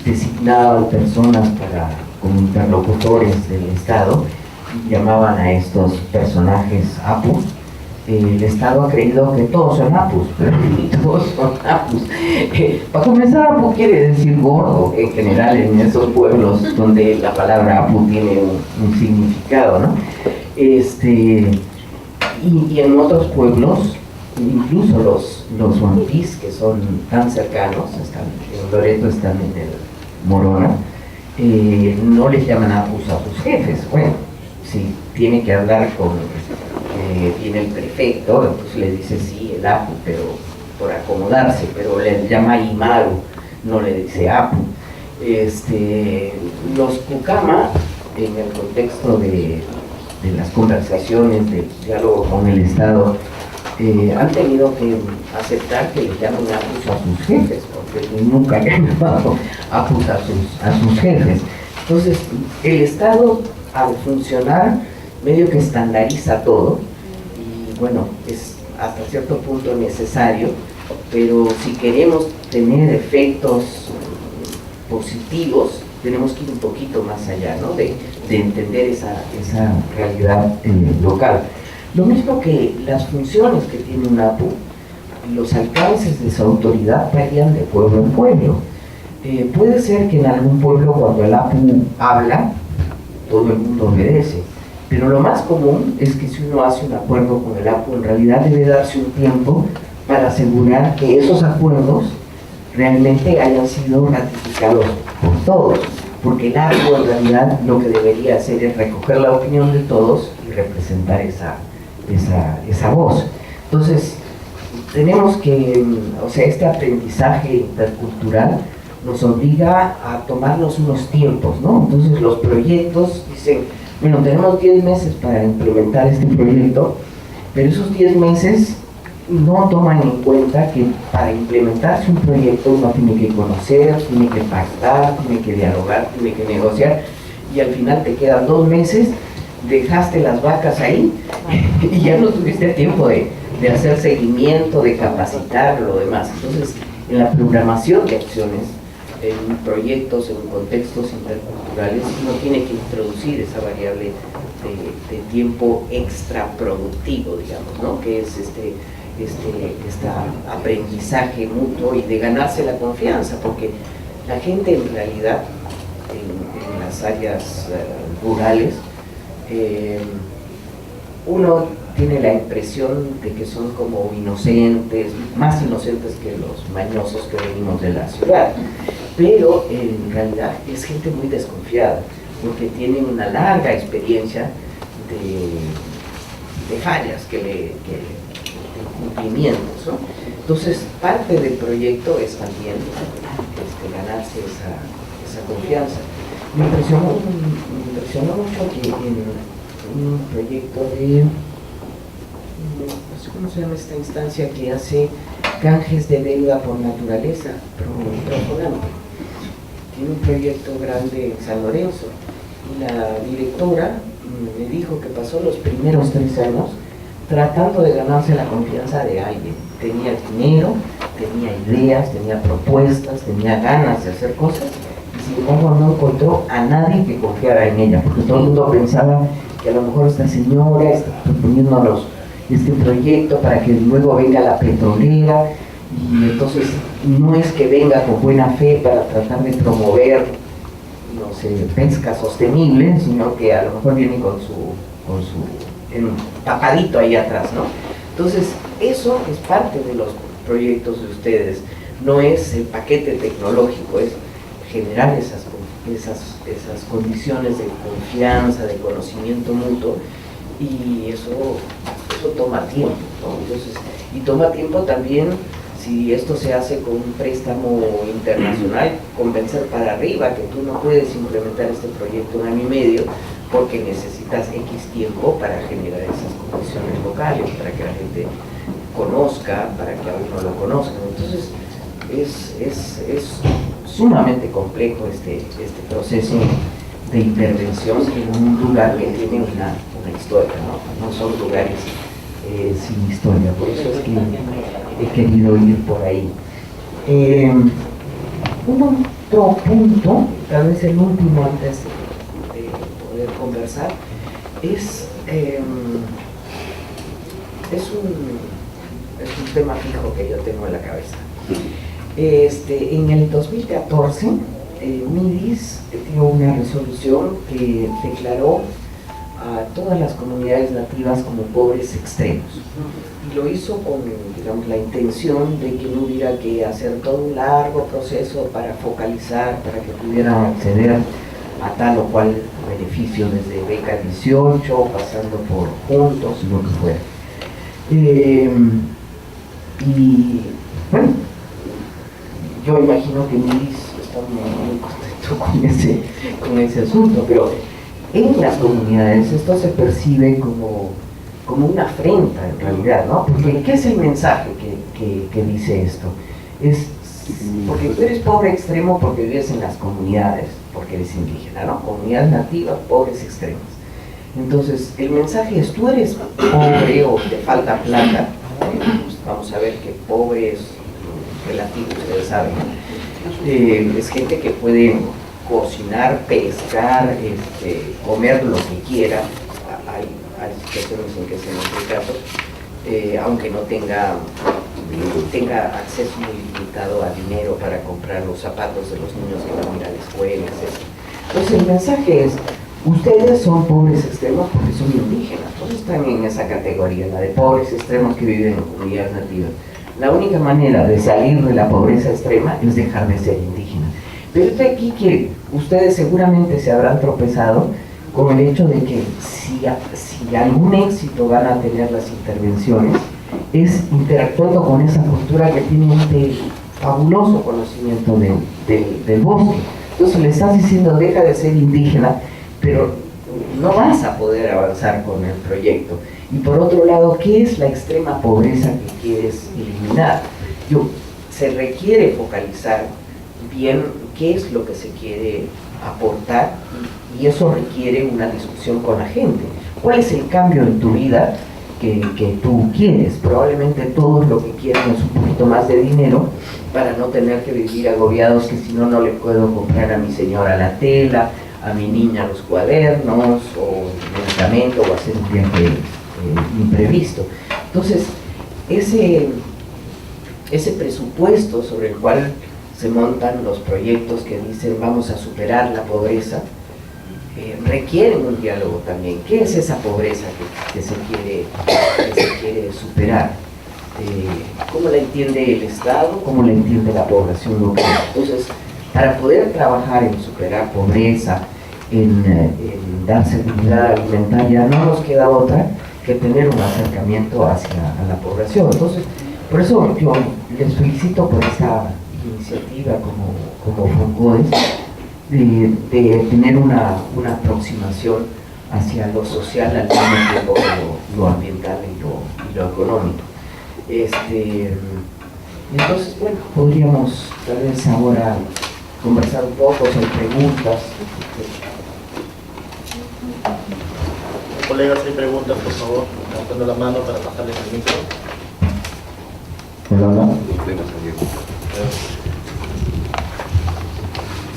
designaban personas como interlocutores del Estado, y llamaban a estos personajes apus. El Estado ha creído que todos son apus, pero ni todos son apus. Para comenzar, apu quiere decir gordo en general en esos pueblos donde la palabra apu tiene un significado, ¿no? Y en otros pueblos, incluso los huampís, que son tan cercanos, en Loreto, están en el Morona, no les llaman apus a sus jefes. Bueno, si tiene que hablar tiene el prefecto, entonces le dice sí, el apu, pero por acomodarse, pero le llama imaru, no le dice apu. Los Cucama, en el contexto de las conversaciones, del diálogo con el Estado, han tenido que aceptar que les llaman apus a sus jefes, porque nunca han llamado apus a sus jefes. Entonces, el Estado, al funcionar, medio que estandariza todo, y bueno, es hasta cierto punto necesario, pero si queremos tener efectos positivos, tenemos que ir un poquito más allá, ¿no? de entender esa realidad local. Lo mismo que las funciones que tiene un APU, los alcances de su autoridad varían de pueblo en pueblo. Puede ser que en algún pueblo, cuando el APU habla, todo el mundo obedece, pero lo más común es que si uno hace un acuerdo con el APU, en realidad debe darse un tiempo para asegurar que esos acuerdos realmente hayan sido ratificados por todos, porque el APU en realidad lo que debería hacer es recoger la opinión de todos y representar esa voz. Entonces, tenemos que, o sea, este aprendizaje intercultural nos obliga a tomarnos unos tiempos, ¿no? Entonces los proyectos dicen, bueno, tenemos 10 meses para implementar este proyecto, pero esos 10 meses no toman en cuenta que para implementarse un proyecto uno tiene que conocer, tiene que pactar, tiene que dialogar, tiene que negociar, y al final te quedan 2 meses, dejaste las vacas ahí y ya no tuviste tiempo de hacer seguimiento, de capacitar, lo demás. Entonces, en la programación de acciones, en proyectos, en contextos interculturales, uno tiene que introducir esa variable de tiempo extraproductivo, digamos, ¿no? Que es este aprendizaje mutuo y de ganarse la confianza, porque la gente en realidad en las las áreas rurales, uno tiene la impresión de que son como inocentes, más inocentes que los mañosos que venimos de la ciudad, pero en realidad es gente muy desconfiada, porque tienen una larga experiencia de fallas, de incumplimientos, ¿no? Entonces, parte del proyecto es también ganarse esa confianza. Me impresionó mucho que en un proyecto de, no sé cómo se llama esta instancia que hace canjes de deuda por naturaleza, Profonante. Tiene un proyecto grande en San Lorenzo y la directora me dijo que pasó los primeros 3 años tratando de ganarse la confianza de alguien. Tenía dinero, tenía ideas, tenía propuestas, tenía ganas de hacer cosas, y sin embargo no encontró a nadie que confiara en ella, porque todo el mundo pensaba que a lo mejor esta señora está proponiéndonos este proyecto para que luego venga la petrolera, y entonces no es que venga con buena fe para tratar de promover, no sé, pesca sostenible, sino que a lo mejor viene con su tapadito ahí atrás, ¿no? Entonces, eso es parte de los proyectos de ustedes, no es el paquete tecnológico, es generar esas condiciones de confianza, de conocimiento mutuo, y eso toma tiempo, ¿no? Entonces, y toma tiempo también, si esto se hace con un préstamo internacional, convencer para arriba que tú no puedes implementar este proyecto en 1 año y medio, porque necesitas X tiempo para generar esas condiciones locales, para que la gente conozca, para que a uno lo conozca. Entonces es sumamente complejo este proceso de intervención en un lugar que tiene una historia, ¿no? No son lugares sin historia, por eso es que he querido ir por ahí. Un otro punto, tal vez el último antes de poder conversar, es un tema fijo que yo tengo en la cabeza. En el 2014, MIDIS dio una resolución que declaró a todas las comunidades nativas como pobres extremos. Y lo hizo con, digamos, la intención de que no hubiera que hacer todo un largo proceso para focalizar, para que pudieran acceder a tal o cual beneficio, desde beca 18, pasando por puntos, lo que fuera. Y bueno, yo imagino que MIDIS está muy contento con ese asunto, pero en las comunidades esto se percibe como una afrenta en realidad, ¿no? Porque ¿qué es el mensaje que dice esto? Es porque tú eres pobre extremo porque vives en las comunidades, porque eres indígena, ¿no? Comunidades nativas, pobres extremas. Entonces, el mensaje es: tú eres pobre o te falta plata. Vamos a ver que pobre es relativo, ustedes saben. Es gente que puede cocinar, pescar, comer lo que quiera. Hay situaciones en que se nos da caso, aunque no tenga acceso muy limitado a dinero para comprar los zapatos de los niños que van a ir a la escuela, etc. Entonces el mensaje es: ustedes son pobres extremos porque son indígenas, todos están en esa categoría, la de pobres extremos que viven en comunidades nativas. La única manera de salir de la pobreza extrema es dejar de ser indígena. Pero es de aquí que ustedes seguramente se habrán tropezado con el hecho de que si algún éxito van a tener las intervenciones, es interactuando con esa cultura que tiene este fabuloso conocimiento del bosque. Entonces le estás diciendo: deja de ser indígena, pero no vas a poder avanzar con el proyecto. Y por otro lado, ¿qué es la extrema pobreza que quieres eliminar? Se requiere focalizar bien qué es lo que se quiere aportar, y eso requiere una discusión con la gente. ¿Cuál es el cambio en tu vida que tú quieres? Probablemente todos lo que quieren es un poquito más de dinero para no tener que vivir agobiados que si no le puedo comprar a mi señora la tela, a mi niña los cuadernos o medicamento, o hacer un viaje imprevisto. Entonces, ese presupuesto sobre el cual se montan los proyectos que dicen vamos a superar la pobreza, requieren un diálogo también. ¿Qué es esa pobreza que se quiere superar? ¿Cómo la entiende el Estado? ¿Cómo la entiende la población local? Entonces, para poder trabajar en superar pobreza, en dar seguridad alimentaria, no nos queda otra que tener un acercamiento hacia la población. Entonces, por eso yo les felicito por esta iniciativa como FONCODES de tener una aproximación hacia lo social al mismo tiempo que lo ambiental y lo económico. Entonces, bueno, podríamos tal vez ahora conversar un poco, hacer preguntas. Colegas, hay preguntas, por favor, levantando la mano para pasarles el micro. Hola.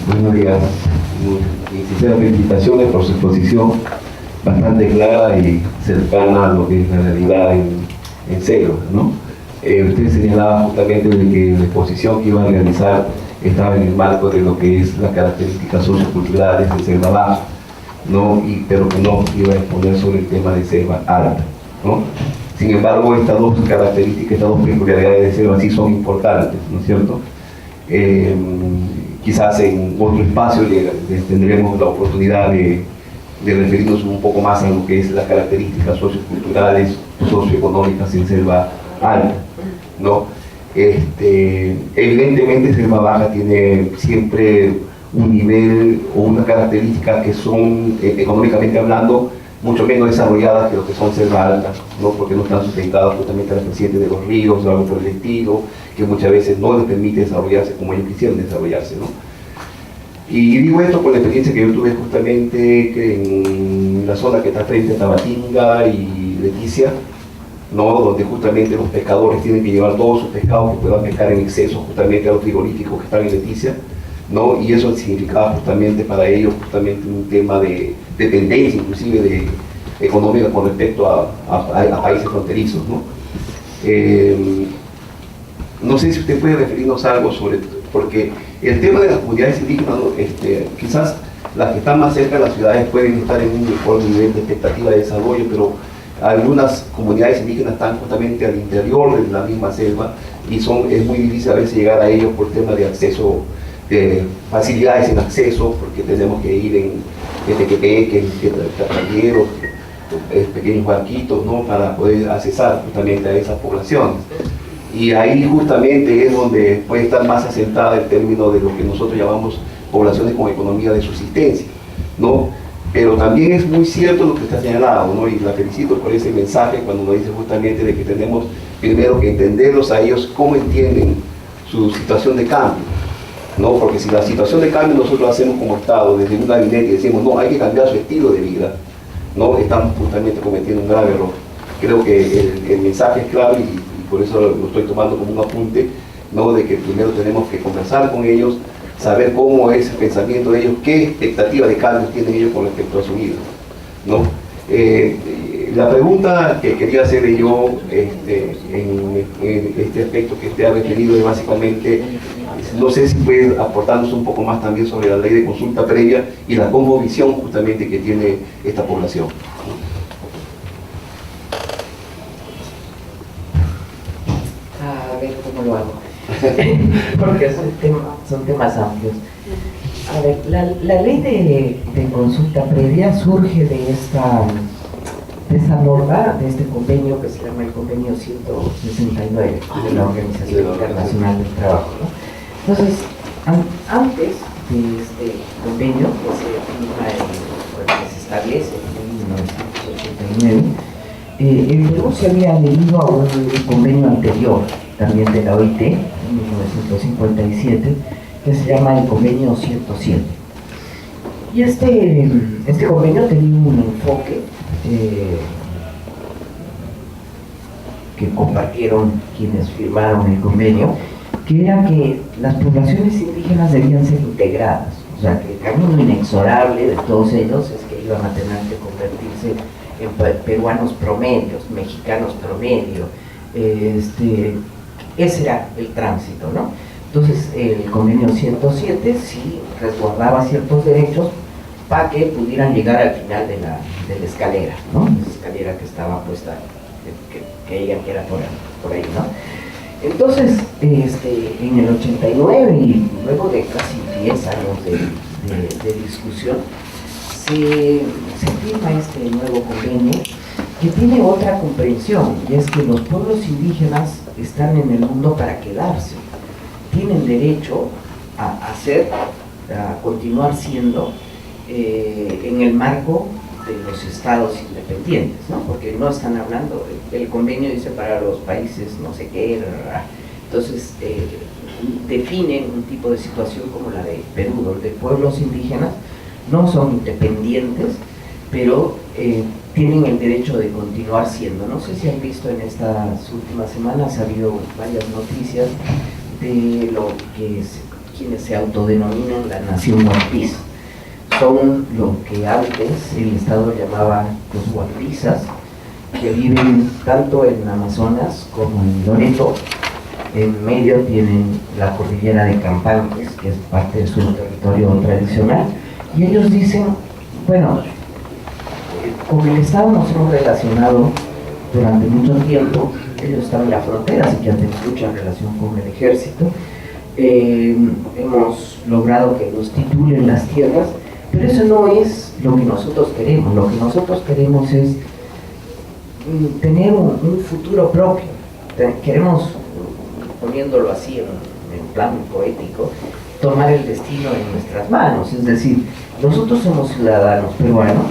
Buenos días. Y sinceras felicitaciones por su exposición bastante clara y cercana a lo que es la realidad en Selva, ¿no? Usted señalaba justamente de que la exposición que iba a realizar estaba en el marco de lo que es las características socioculturales de Selva Baja, ¿no? Pero que no iba a exponer sobre el tema de Selva Alta, ¿no? Sin embargo, estas dos características, estas dos peculiaridades de Selva sí son importantes, ¿no es cierto? Quizás en otro espacio tendremos la oportunidad de referirnos un poco más a lo que es las características socioculturales, socioeconómicas en Selva Alta, ¿no? Evidentemente Selva Baja tiene siempre un nivel o una característica que son, económicamente hablando, mucho menos desarrolladas que lo que son Selva Alta, ¿no? Porque no están sustentadas justamente a las crecientes de los ríos o algo por el estilo, que muchas veces no les permite desarrollarse como ellos quisieran desarrollarse, ¿no? Y digo esto por la experiencia que yo tuve justamente en la zona que está frente a Tabatinga y Leticia, ¿no? Donde justamente los pescadores tienen que llevar todos sus pescados que puedan pescar en exceso justamente a los frigoríficos que están en Leticia, ¿no? Y eso significaba justamente para ellos justamente un tema de dependencia inclusive económica con respecto a países fronterizos, ¿no? No sé si usted puede referirnos algo sobre, porque el tema de las comunidades indígenas, ¿no? Quizás las que están más cerca de las ciudades pueden estar en un mejor nivel de expectativa de desarrollo, pero algunas comunidades indígenas están justamente al interior de la misma selva y es muy difícil a veces llegar a ellos por tema de acceso, de facilidades en acceso, porque tenemos que ir en tequeteques, talleros, pequeños barquitos, ¿no? Para poder accesar justamente a esas poblaciones. Y ahí justamente es donde puede estar más asentada el término de lo que nosotros llamamos poblaciones con economía de subsistencia, ¿no? Pero también es muy cierto lo que está señalado, ¿no? Y la felicito por ese mensaje cuando nos dice justamente de que tenemos primero que entenderlos a ellos cómo entienden su situación de cambio, ¿no? Porque si la situación de cambio nosotros la hacemos como Estado, desde un gabinete y decimos, no, hay que cambiar su estilo de vida, ¿no? Estamos justamente cometiendo un grave error. Creo que el mensaje es claro y por eso lo estoy tomando como un apunte, ¿no? De que primero tenemos que conversar con ellos, saber cómo es el pensamiento de ellos, qué expectativa de cambios tienen ellos con respecto a su vida, ¿no? La pregunta que quería hacerle yo en este aspecto que usted ha referido es básicamente, no sé si puede aportarnos un poco más también sobre la ley de consulta previa y la cosmovisión justamente que tiene esta población. A ver cómo lo hago, porque son temas amplios. A ver, la ley de consulta previa surge de esta norma, de este convenio que se llama el convenio 169 de la Organización Internacional del Trabajo, ¿no? Entonces, antes de este convenio que se firma que se establece en 1989, el Perú se había adherido a un convenio anterior, también de la OIT, en 1957, que se llama el convenio 107. Y este convenio tenía un enfoque que compartieron quienes firmaron el convenio, que era que las poblaciones indígenas debían ser integradas, o sea, que el camino inexorable de todos ellos es que iban a tener que convertirse en peruanos promedios, mexicanos promedio, ese era el tránsito, ¿no? Entonces el convenio 107 sí resguardaba ciertos derechos, para que pudieran llegar al final de la escalera, ¿no? Esa escalera que estaba puesta, que digan que era por ahí, ¿no? Entonces, en el 89 y luego de casi 10 años de discusión, se firma este nuevo convenio que tiene otra comprensión, y es que los pueblos indígenas están en el mundo para quedarse, tienen derecho a continuar siendo en el marco de los estados independientes, ¿no? Porque no están hablando, el convenio dice para los países no sé qué, entonces definen un tipo de situación como la de Perú, donde pueblos indígenas no son independientes, pero tienen el derecho de continuar siendo. No sé si han visto en estas últimas semanas, ha habido varias noticias de lo que quienes se autodenominan la nación Huarpis. Son lo que antes el Estado llamaba los huarpisas, que viven tanto en Amazonas como en Loreto. En medio tienen la cordillera de Campantes, que es parte de su territorio tradicional, y ellos dicen, bueno, con el Estado nos hemos relacionado durante mucho tiempo, ellos están en la frontera, así que han tenido mucha relación con el ejército, hemos logrado que nos titulen las tierras, pero eso no es lo que nosotros queremos. Lo que nosotros queremos es tener un futuro propio. Queremos, poniéndolo así en plan poético, tomar el destino en nuestras manos. Es decir, nosotros somos ciudadanos peruanos,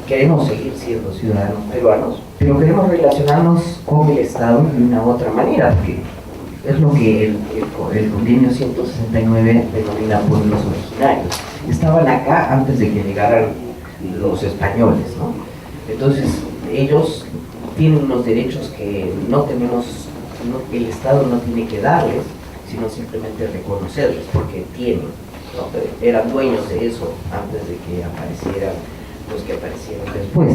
queremos seguir siendo ciudadanos peruanos, pero queremos relacionarnos con el Estado de una u otra manera, porque es lo que el convenio 169 denomina pueblos originarios. Estaban acá antes de que llegaran los españoles, ¿no? Entonces, ellos tienen unos derechos que no tenemos, el Estado no tiene que darles, sino simplemente reconocerles, porque tienen, ¿no? Eran dueños de eso antes de que aparecieran los que aparecieron después.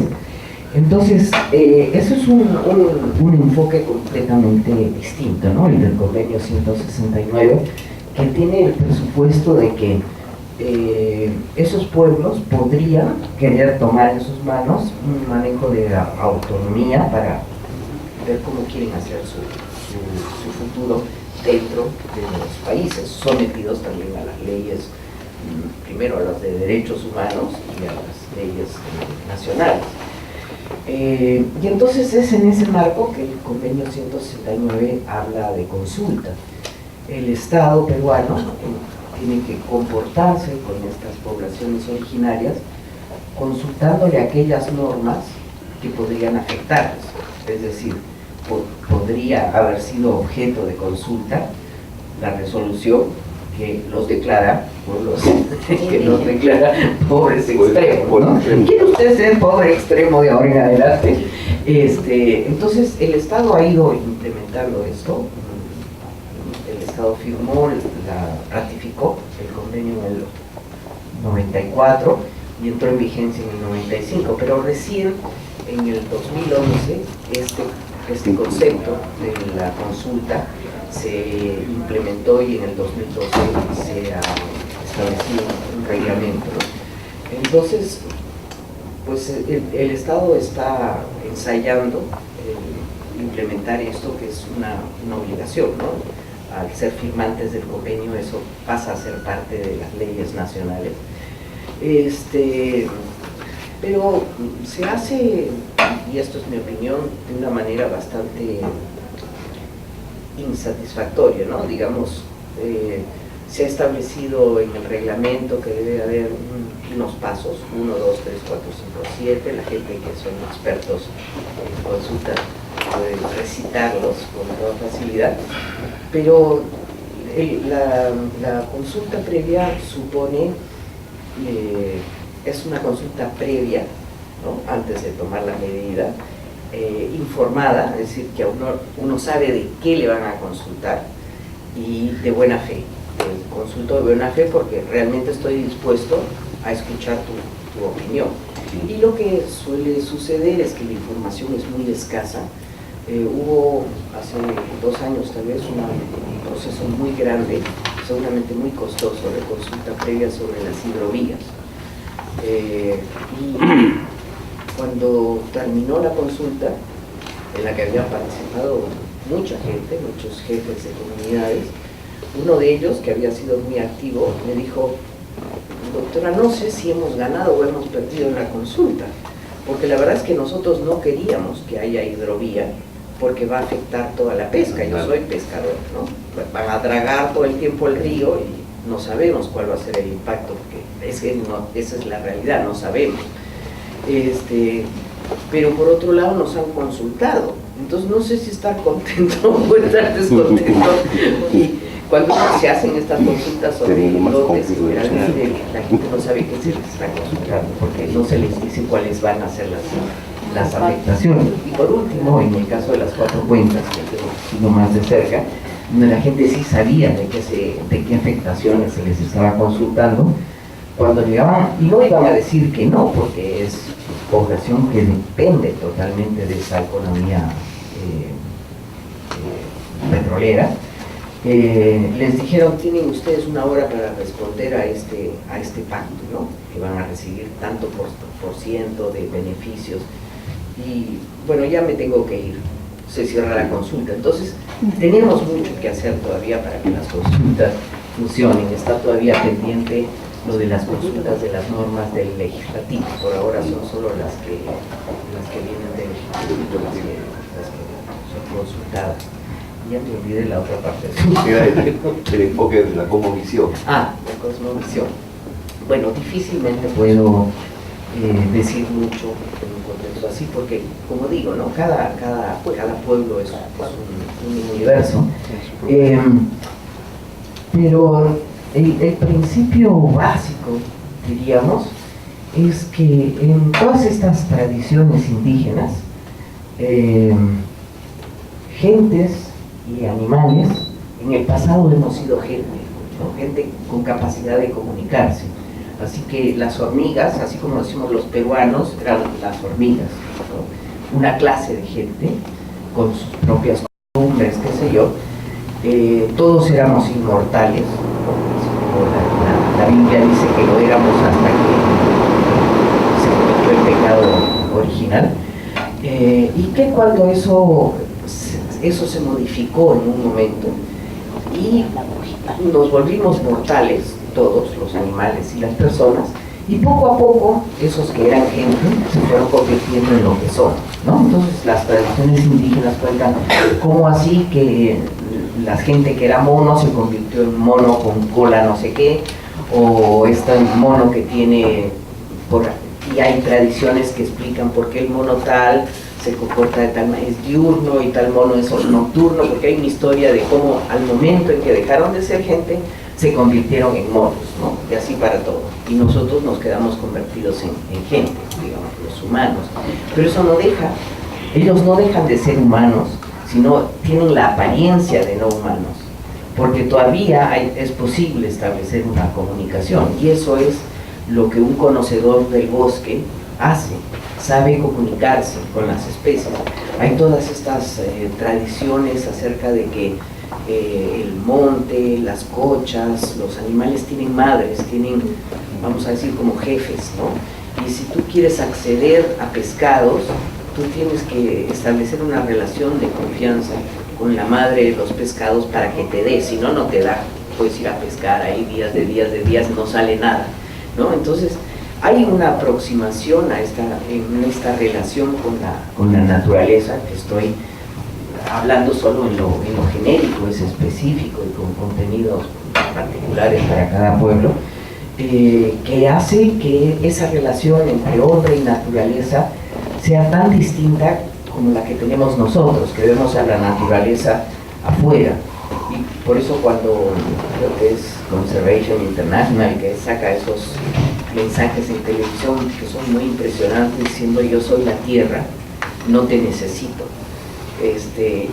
Entonces, eso es un enfoque completamente distinto, ¿no? El del convenio 169, que tiene el presupuesto de que esos pueblos podrían querer tomar en sus manos un manejo de autonomía para ver cómo quieren hacer su futuro dentro de los países, sometidos también a las leyes, primero a las de derechos humanos y a las leyes nacionales. Y entonces es en ese marco que el convenio 169 habla de consulta. El Estado peruano tiene que comportarse con estas poblaciones originarias consultándole aquellas normas que podrían afectarles, es decir, podría haber sido objeto de consulta la resolución que los declara pueblos, que los declara pobres extremos, ¿no? ¿Quiere usted ser pobre extremo de ahora en adelante? Entonces el Estado ha ido implementando esto. El Estado firmó, ratificó el convenio en el 94 y entró en vigencia en el 95, pero recién en el 2011 este concepto de la consulta se implementó y en el 2012 se ha establecido un reglamento, ¿no? Entonces, pues el Estado está ensayando implementar esto, que es una obligación, ¿no? Al ser firmantes del convenio, eso pasa a ser parte de las leyes nacionales. Pero se hace, y esto es mi opinión, de una manera bastante insatisfactoria, ¿no? Digamos, se ha establecido en el reglamento que debe haber unos pasos, 1, 2, 3, 4, 5, 7, la gente que son expertos en consulta puede recitarlos con toda facilidad, pero la consulta previa supone, es una consulta previa, ¿no? Antes de tomar la medida, informada, es decir, que uno sabe de qué le van a consultar y de buena fe. Consulto de buena fe porque realmente estoy dispuesto a escuchar tu opinión. Y lo que suele suceder es que la información es muy escasa. Hubo hace 2 años tal vez un proceso muy grande, seguramente muy costoso, de consulta previa sobre las hidrovías. Y cuando terminó la consulta, en la que habían participado mucha gente, muchos jefes de comunidades, uno de ellos, que había sido muy activo, me dijo: doctora, no sé si hemos ganado o hemos perdido en la consulta, porque la verdad es que nosotros no queríamos que haya hidrovía, porque va a afectar toda la pesca. Yo soy pescador, ¿no? Van a dragar todo el tiempo el río y no sabemos cuál va a ser el impacto, porque esa es la realidad, no sabemos. Pero por otro lado nos han consultado, entonces no sé si estar contento o estar descontento. Y cuando se hacen estas consultas sobre lotes, generalmente la gente no sabe qué se les está consultando, porque no se les dice cuáles van a ser las afectaciones. Y por último, en el caso de las 4 cuentas, que tengo sido más de cerca, donde la gente sí sabía de qué afectaciones se les estaba consultando, cuando llegaban, y no iban a decir que no, porque es población que depende totalmente de esa economía petrolera, les dijeron: tienen ustedes 1 hora para responder a este pacto, ¿no? Que van a recibir tanto por ciento de beneficios. Y bueno, ya me tengo que ir, se cierra la consulta. Entonces tenemos mucho que hacer todavía para que las consultas funcionen. Está todavía pendiente lo de las consultas de las normas del legislativo. Por ahora son solo las que vienen del legislativo, las que son consultadas. Ya me olvidé la otra parte. Era el enfoque de la cosmovisión. La cosmovisión. Bueno, difícilmente puedo decir mucho en un contexto así, porque, como digo, ¿no? Cada pueblo es un universo. Pero el principio básico, diríamos, es que en todas estas tradiciones indígenas, gentes y animales, en el pasado hemos sido gente, ¿no? Gente con capacidad de comunicarse. Así que las hormigas, así como decimos los peruanos, eran las hormigas, ¿no? Una clase de gente con sus propias costumbres, qué sé yo. Todos éramos inmortales, ¿no? La Biblia dice que lo éramos hasta que se cometió el pecado original. Y que cuando eso se modificó en un momento y nos volvimos mortales, todos los animales y las personas, y poco a poco esos que eran gente se fueron convirtiendo en lo que son, ¿no? Entonces las tradiciones indígenas cuentan cómo así que la gente que era mono se convirtió en mono con cola no sé qué, o este mono que tiene, y hay tradiciones que explican por qué el mono tal se comporta de tal manera, es diurno y tal mono es nocturno, porque hay una historia de cómo al momento en que dejaron de ser gente se convirtieron en monos, ¿no? Y así para todo. Y nosotros nos quedamos convertidos en gente, digamos, los humanos. Pero eso no deja, ellos no dejan de ser humanos, sino tienen la apariencia de no humanos, porque todavía es posible establecer una comunicación, y eso es lo que un conocedor del bosque hace, sabe comunicarse con las especies. Hay todas estas tradiciones acerca de que el monte, las cochas, los animales tienen madres, tienen, vamos a decir, como jefes, ¿no? Y si tú quieres acceder a pescados, tú tienes que establecer una relación de confianza con la madre de los pescados para que te dé, si no, no te da. Puedes ir a pescar ahí días de días, no sale nada, ¿no? Entonces, hay una aproximación en esta relación con la naturaleza, que estoy hablando solo en lo genérico, es específico y con contenidos particulares para cada pueblo, que hace que esa relación entre hombre y naturaleza sea tan distinta como la que tenemos nosotros, que vemos a la naturaleza afuera. Y por eso cuando creo que es Conservation International que saca esos mensajes en televisión que son muy impresionantes diciendo: yo soy la tierra, no te necesito.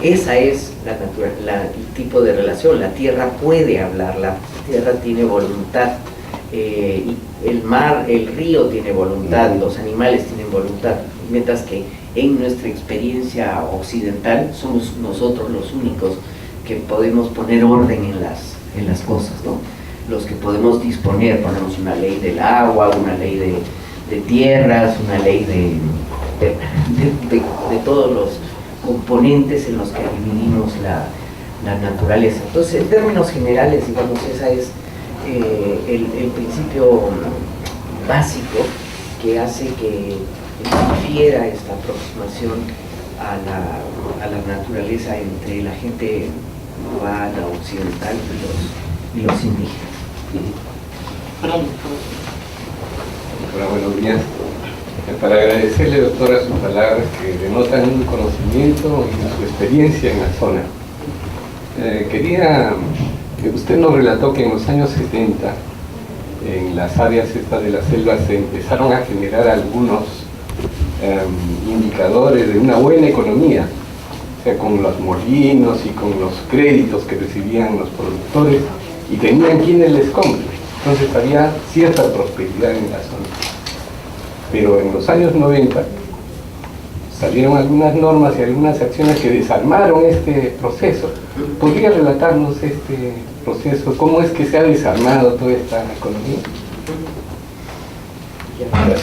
Esa es el tipo de relación. La tierra puede hablar, la tierra tiene voluntad, y el mar, el río tiene voluntad, los animales tienen voluntad, mientras que en nuestra experiencia occidental somos nosotros los únicos que podemos poner orden en las cosas, ¿no? los que podemos disponer. Ponemos una ley del agua, una ley de tierras, una ley de todos los componentes en los que dividimos la naturaleza. Entonces, en términos generales, digamos, ese es el principio básico que hace que difiera esta aproximación a la naturaleza entre la gente cubana, occidental y los indígenas. Hola, buenos días. Para agradecerle, doctora, sus palabras que denotan un conocimiento y su experiencia en la zona. Usted nos relató que en los años 70, en las áreas estas de la selva, se empezaron a generar algunos indicadores de una buena economía, o sea, con los molinos y con los créditos que recibían los productores y tenían quienes les compren. Entonces había cierta prosperidad en la zona. Pero en los años 90 salieron algunas normas y algunas acciones que desarmaron este proceso. ¿Podría relatarnos este proceso? ¿Cómo es que se ha desarmado toda esta economía? Gracias.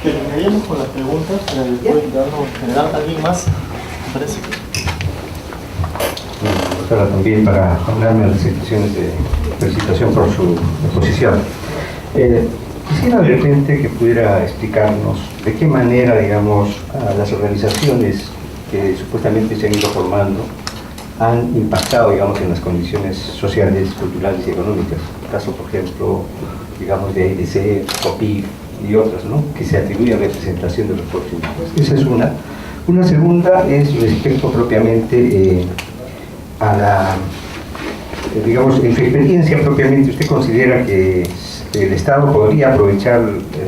Terminaríamos con las preguntas, después darnos en general alguien más, me parece. Doctora, también para hablarme de las instituciones de felicitación por su exposición. Quisiera de repente que pudiera explicarnos de qué manera, digamos, las organizaciones que supuestamente se han ido formando han impactado, digamos, en las condiciones sociales, culturales y económicas. El caso, por ejemplo, digamos, de AIDC, COPIF y otras, ¿no?, que se atribuyen representación de los pueblos indígenas. Esa es una. Una segunda es respecto propiamente a la, digamos, en su experiencia propiamente, ¿usted considera que el Estado podría aprovechar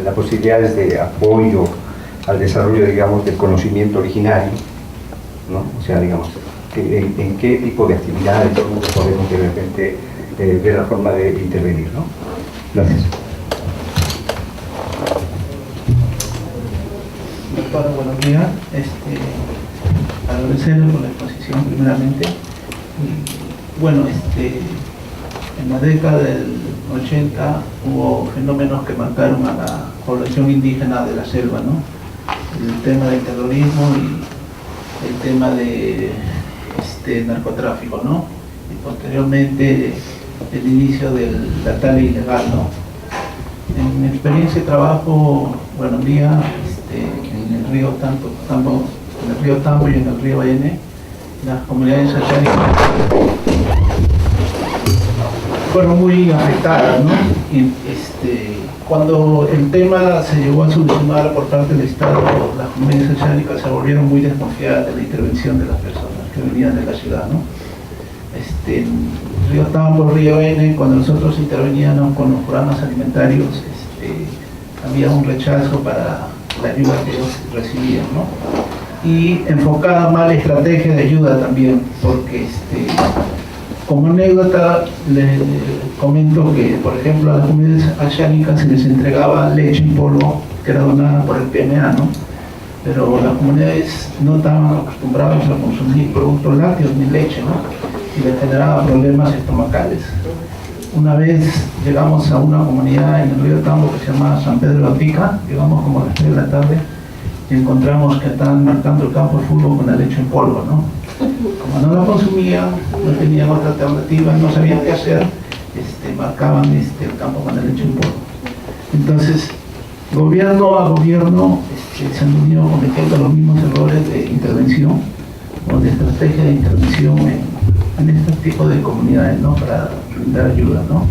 las posibilidades de apoyo al desarrollo, digamos, del conocimiento originario, ¿no? O sea, digamos, en qué tipo de actividades podemos de repente ver la forma de intervenir, ¿no? Gracias. Doctora, buenos días. Agradecerle por la exposición primeramente. Bueno, en la década del 80 hubo fenómenos que marcaron a la población indígena de la selva, ¿no? El tema del terrorismo y el tema de narcotráfico, ¿no? Y posteriormente el inicio de la tala ilegal, ¿no? En mi experiencia de trabajo, bueno, un día en el río Tambo y en el río N, las comunidades achánicas fueron muy afectadas, ¿no? Y cuando el tema se llegó a solucionar por parte del Estado, las comunidades achánicas se volvieron muy desconfiadas de la intervención de las personas que venían de la ciudad, ¿no? En río Tambo, río N, cuando nosotros interveníamos con los programas alimentarios, había un rechazo para la ayuda que ellos recibían, ¿no? Y enfocada mal la estrategia de ayuda también, porque como anécdota les comento que, por ejemplo, a las comunidades achánicas se les entregaba leche en polvo que era donada por el PMA, ¿no? Pero las comunidades no estaban acostumbradas a consumir productos lácteos ni leche, ¿no? Y les generaba problemas estomacales. Una vez llegamos a una comunidad en el río Tambo que se llama San Pedro de la Tica, llegamos como a las 3 de la tarde y encontramos que estaban marcando el campo de fútbol con la leche en polvo, ¿no? Como no la consumían, no tenían otra alternativa, no sabían qué hacer, marcaban el campo con la leche en polvo. Entonces, gobierno a gobierno se han venido cometiendo los mismos errores de intervención o de estrategia de intervención en este tipo de comunidades, ¿no?, para brindar ayuda, ¿no?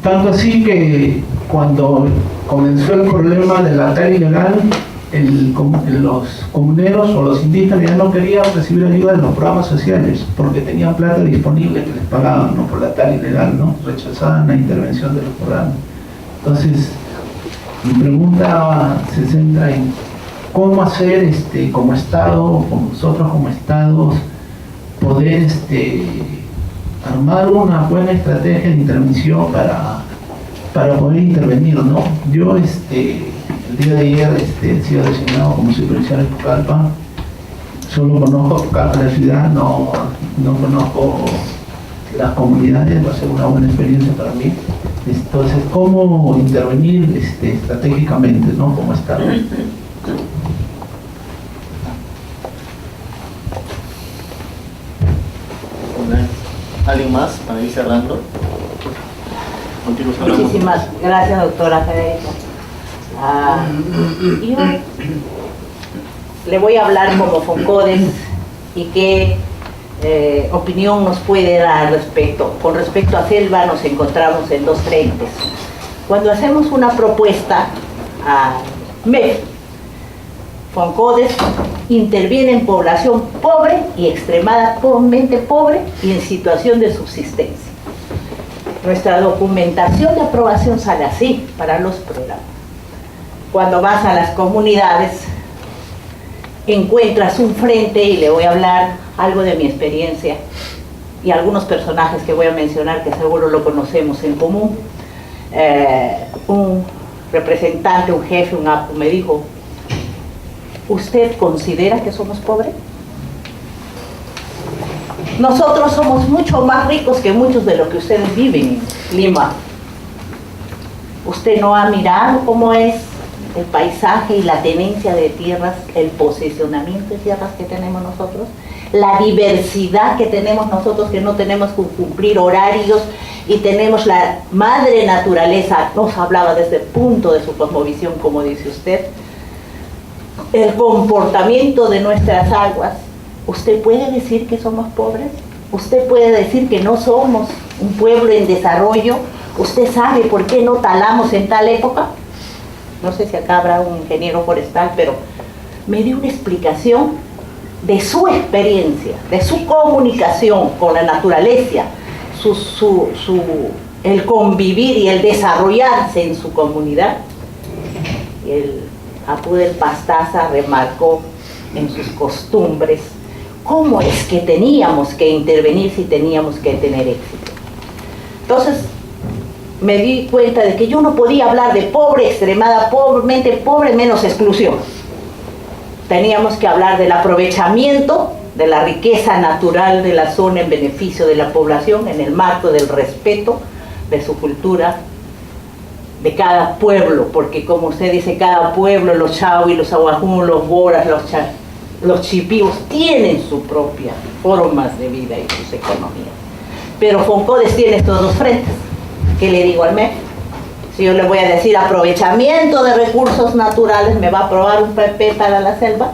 Tanto así que cuando comenzó el problema de la tala ilegal, los comuneros o los indígenas ya no querían recibir ayuda de los programas sociales porque tenían plata disponible que les pagaban, ¿no?, por la tala ilegal, ¿no? Rechazaban la intervención de los programas. Entonces, mi pregunta se centra en cómo hacer como Estado, como nosotros como Estados, poder armar una buena estrategia de intervención para poder intervenir, ¿no? Yo el día de ayer he sido designado como supervisor en Pucallpa. Solo conozco Pucallpa, la ciudad, no conozco las comunidades, va a ser una buena experiencia para mí. Entonces, ¿cómo intervenir estratégicamente, ¿no? Como Estado? ¿Alguien más para ir cerrando? Contigo cerramos. Muchísimas gracias, doctora Federica. Yo le voy a hablar como FONCODES y qué opinión nos puede dar al respecto. Con respecto a selva nos encontramos en dos frentes. Cuando hacemos una propuesta a MEF, FONCODES interviene en población pobre y extremadamente pobre y en situación de subsistencia. Nuestra documentación de aprobación sale así para los programas. Cuando vas a las comunidades, encuentras un frente, y le voy a hablar algo de mi experiencia y algunos personajes que voy a mencionar que seguro lo conocemos en común. Un representante, un jefe, un APU me dijo: ¿usted considera que somos pobres? Nosotros somos mucho más ricos que muchos de los que ustedes viven en Lima. ¿Usted no ha mirado cómo es el paisaje y la tenencia de tierras, el posicionamiento de tierras que tenemos nosotros? La diversidad que tenemos nosotros, que no tenemos que cumplir horarios, y tenemos la madre naturaleza. Nos hablaba desde el punto de su cosmovisión, como dice usted. El comportamiento de nuestras aguas. ¿Usted puede decir que somos pobres? ¿Usted puede decir que no somos un pueblo en desarrollo? ¿Usted sabe por qué no talamos en tal época? No sé si acá habrá un ingeniero forestal, pero me dio una explicación de su experiencia, de su comunicación con la naturaleza, el convivir y el desarrollarse en su comunidad. El Apu del Pastaza remarcó en sus costumbres cómo es que teníamos que intervenir si teníamos que tener éxito. Entonces me di cuenta de que yo no podía hablar de pobre, extremadamente pobre, menos exclusión. Teníamos que hablar del aprovechamiento de la riqueza natural de la zona en beneficio de la población, en el marco del respeto de su cultura, de cada pueblo, porque como usted dice, cada pueblo, los Chaui, los Aguajún, los Boras, los Chipíos, tienen sus propias formas de vida y sus economías. Pero FONCODES tiene estos dos frentes. ¿Qué le digo al MEF? Si yo le voy a decir aprovechamiento de recursos naturales, me va a aprobar un PP para la selva.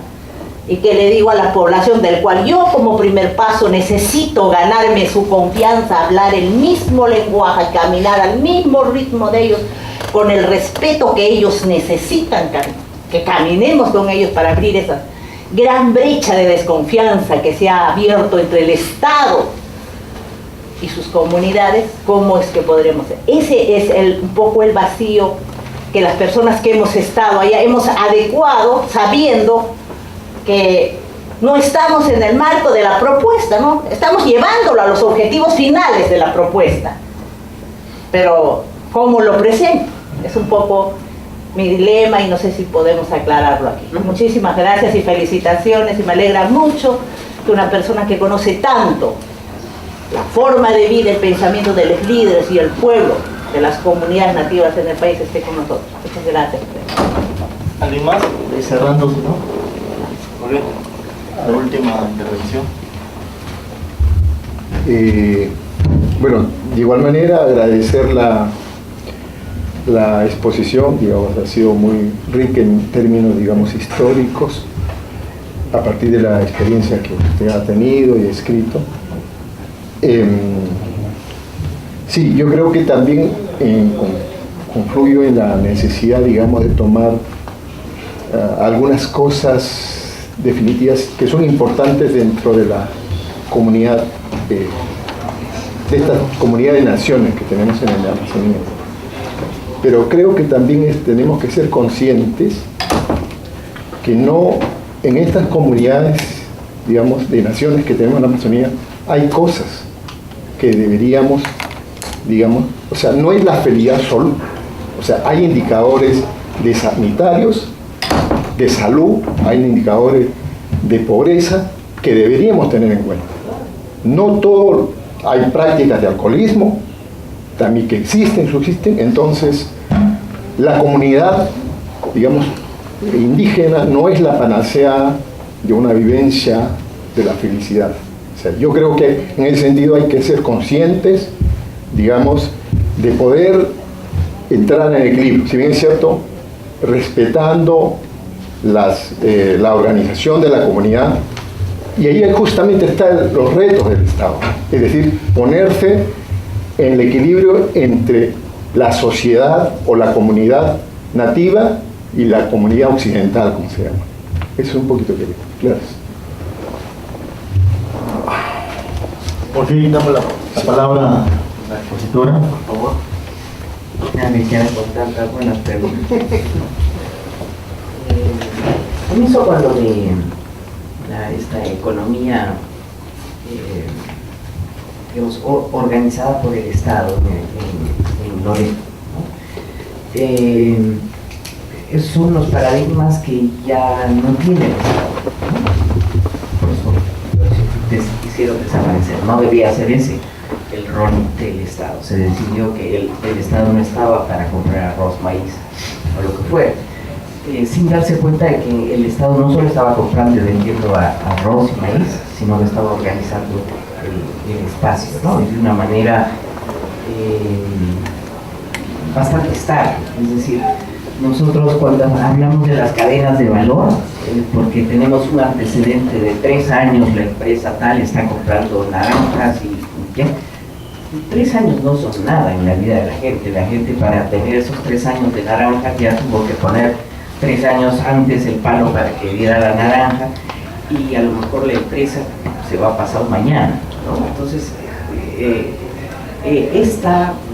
¿Y qué le digo a la población, del cual yo como primer paso necesito ganarme su confianza, hablar el mismo lenguaje, caminar al mismo ritmo de ellos, con el respeto que ellos necesitan, que caminemos con ellos para abrir esa gran brecha de desconfianza que se ha abierto entre el Estado y sus comunidades? ¿Cómo es que podremos hacer? Ese es un poco el vacío que las personas que hemos estado allá hemos adecuado, sabiendo que no estamos en el marco de la propuesta, ¿no? Estamos llevándolo a los objetivos finales de la propuesta. Pero, ¿cómo lo presento? Es un poco mi dilema y no sé si podemos aclararlo aquí. Muchísimas gracias y felicitaciones, y me alegra mucho que una persona que conoce tanto la forma de vida, el pensamiento de los líderes y el pueblo de las comunidades nativas en el país esté con nosotros. Muchas gracias. ¿Alguien más? Y cerrando, ¿no? Muy bien. La última intervención. Bueno, de igual manera agradecer la exposición, digamos, ha sido muy rica en términos, digamos, históricos, a partir de la experiencia que usted ha tenido y escrito. Sí, yo creo que también confluyo en la necesidad, digamos, de tomar algunas cosas definitivas que son importantes dentro de la comunidad, de esta comunidad de naciones que tenemos en el Amazonía. Pero creo que también tenemos que ser conscientes que no en estas comunidades, digamos, de naciones que tenemos en la Amazonía, hay cosas que deberíamos, digamos, o sea, no es la felicidad solo, o sea, hay indicadores de sanitarios, de salud, hay indicadores de pobreza que deberíamos tener en cuenta. No todo Hay prácticas de alcoholismo también que subsisten, entonces la comunidad, digamos, indígena no es la panacea de una vivencia de la felicidad. O sea, yo creo que en ese sentido hay que ser conscientes, digamos, de poder entrar en equilibrio, si bien es cierto, respetando la organización de la comunidad, y ahí justamente están los retos del Estado, es decir, ponerse en el equilibrio entre la sociedad o la comunidad nativa y la comunidad occidental, como se llama. Eso es un poquito que claro. Por fin damos la palabra a la expositora, por favor. Ya me quedan con tantas buenas preguntas. Comienzo cuando esta economía, digamos, organizada por el Estado en Loreto, ¿no? Son los paradigmas que ya no tiene el Estado, ¿no? Por eso quisieron desaparecer. No debía ser ese el rol del Estado. Se decidió que el Estado no estaba para comprar arroz, maíz o lo que fuera. Sin darse cuenta de que el Estado no solo estaba comprando y vendiendo arroz y maíz, sino que estaba organizando el espacio, ¿no? De una manera bastante estable. Es decir, nosotros cuando hablamos de las cadenas de valor, porque tenemos un antecedente de 3 años, la empresa tal está comprando naranjas y ¿qué? 3 años no son nada en la vida de la gente. La gente, para tener esos 3 años de naranja, ya tuvo que poner 3 años antes el palo para que diera la naranja, y a lo mejor la empresa se va a pasar mañana, ¿no? Entonces,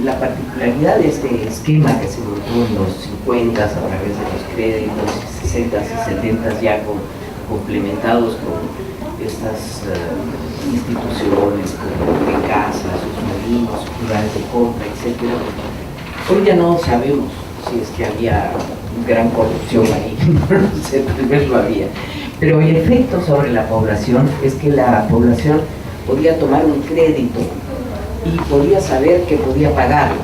la particularidad de este esquema que se montó en los 50 a través de los créditos, 60 y 70 ya complementados con estas instituciones como Casa, sus molinos, sus lugares de compra, etc. Hoy ya no sabemos si es que había gran corrupción ahí, no sé, tal vez lo había, pero el efecto sobre la población es que la población podía tomar un crédito y podía saber que podía pagarlo.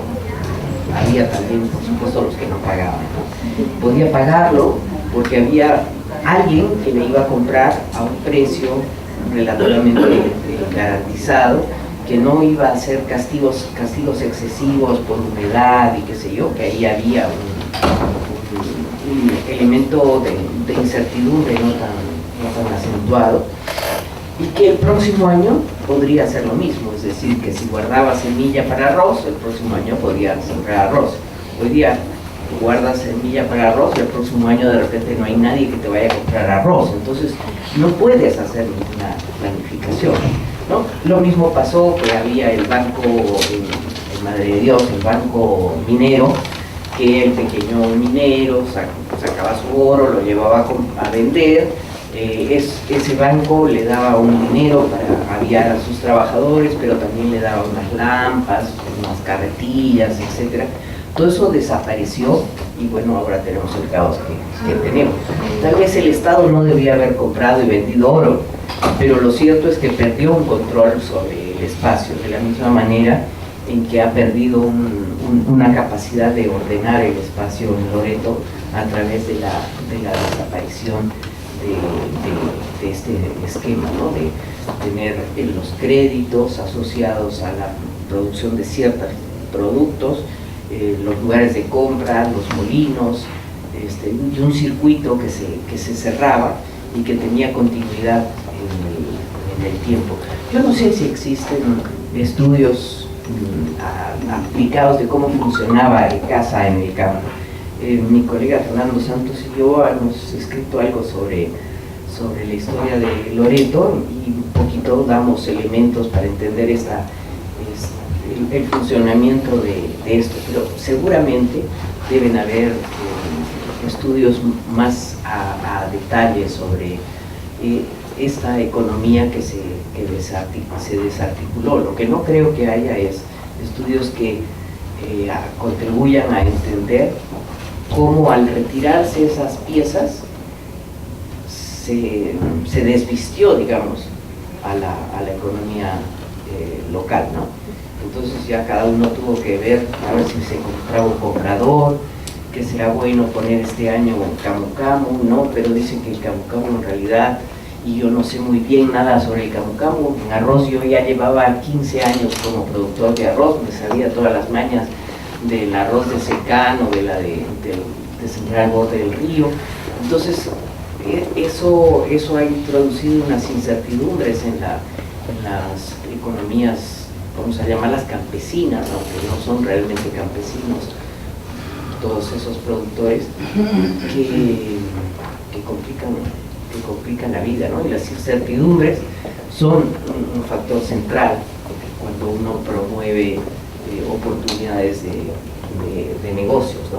Había también, por supuesto, los que no pagaban, ¿no? Podía pagarlo porque había alguien que le iba a comprar a un precio relativamente garantizado, que no iba a hacer castigos excesivos por humedad y qué sé yo, que ahí había un elemento de incertidumbre no tan acentuado, y que el próximo año podría hacer lo mismo, es decir, que si guardaba semilla para arroz, el próximo año podría sembrar arroz. Hoy día guardas semilla para arroz y el próximo año de repente no hay nadie que te vaya a comprar arroz, entonces no puedes hacer ninguna planificación, ¿no? Lo mismo pasó que había el banco en Madre de Dios, el banco minero, que el pequeño minero sacaba su oro, lo llevaba a vender. Ese banco le daba un dinero para aviar a sus trabajadores, pero también le daba unas lámparas, unas carretillas, etc. Todo eso desapareció y bueno, ahora tenemos el caos que tenemos. Tal vez el Estado no debía haber comprado y vendido oro, pero lo cierto es que perdió un control sobre el espacio, de la misma manera en que ha perdido una capacidad de ordenar el espacio en Loreto a través de la desaparición de este esquema, ¿no? De tener los créditos asociados a la producción de ciertos productos, los lugares de compra, los molinos, y un circuito que se cerraba y que tenía continuidad en el tiempo. Yo no sé si existen estudios aplicados de cómo funcionaba el caza en el campo. Mi colega Fernando Santos y yo hemos escrito algo sobre la historia de Loreto y un poquito damos elementos para entender el funcionamiento de esto, pero seguramente deben haber estudios más a detalle sobre esta economía que se desarticuló. Lo que no creo que haya es estudios que contribuyan a entender cómo al retirarse esas piezas se desvistió, digamos, a la economía local, ¿no? Entonces ya cada uno tuvo que ver a ver si se encontraba un comprador, que será bueno poner este año camu camu, ¿no? Pero dicen que el camu camu en realidad, y yo no sé muy bien nada sobre el camu camu, en arroz yo ya llevaba 15 años como productor de arroz, me sabía todas las mañas del arroz de secano, de sembrar al borde del río. Entonces eso ha introducido unas incertidumbres en las economías, vamos a llamarlas campesinas, aunque no son realmente campesinos todos esos productores, que complican la vida, ¿no? Y las incertidumbres son un factor central cuando uno promueve oportunidades de negocios, ¿no?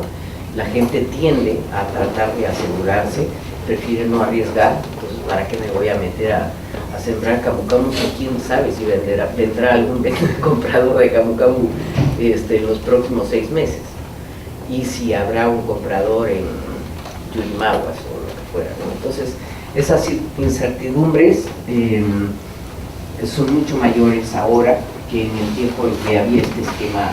La gente tiende a tratar de asegurarse, prefiere no arriesgar. Entonces, ¿para qué me voy a meter a sembrar camu camu? ¿Quién sabe si vendrá algún comprador de camu camu en los próximos 6 meses? Y si habrá un comprador en Yurimaguas o lo que fuera, ¿no? Entonces, esas incertidumbres son mucho mayores ahora que en el tiempo en que había este esquema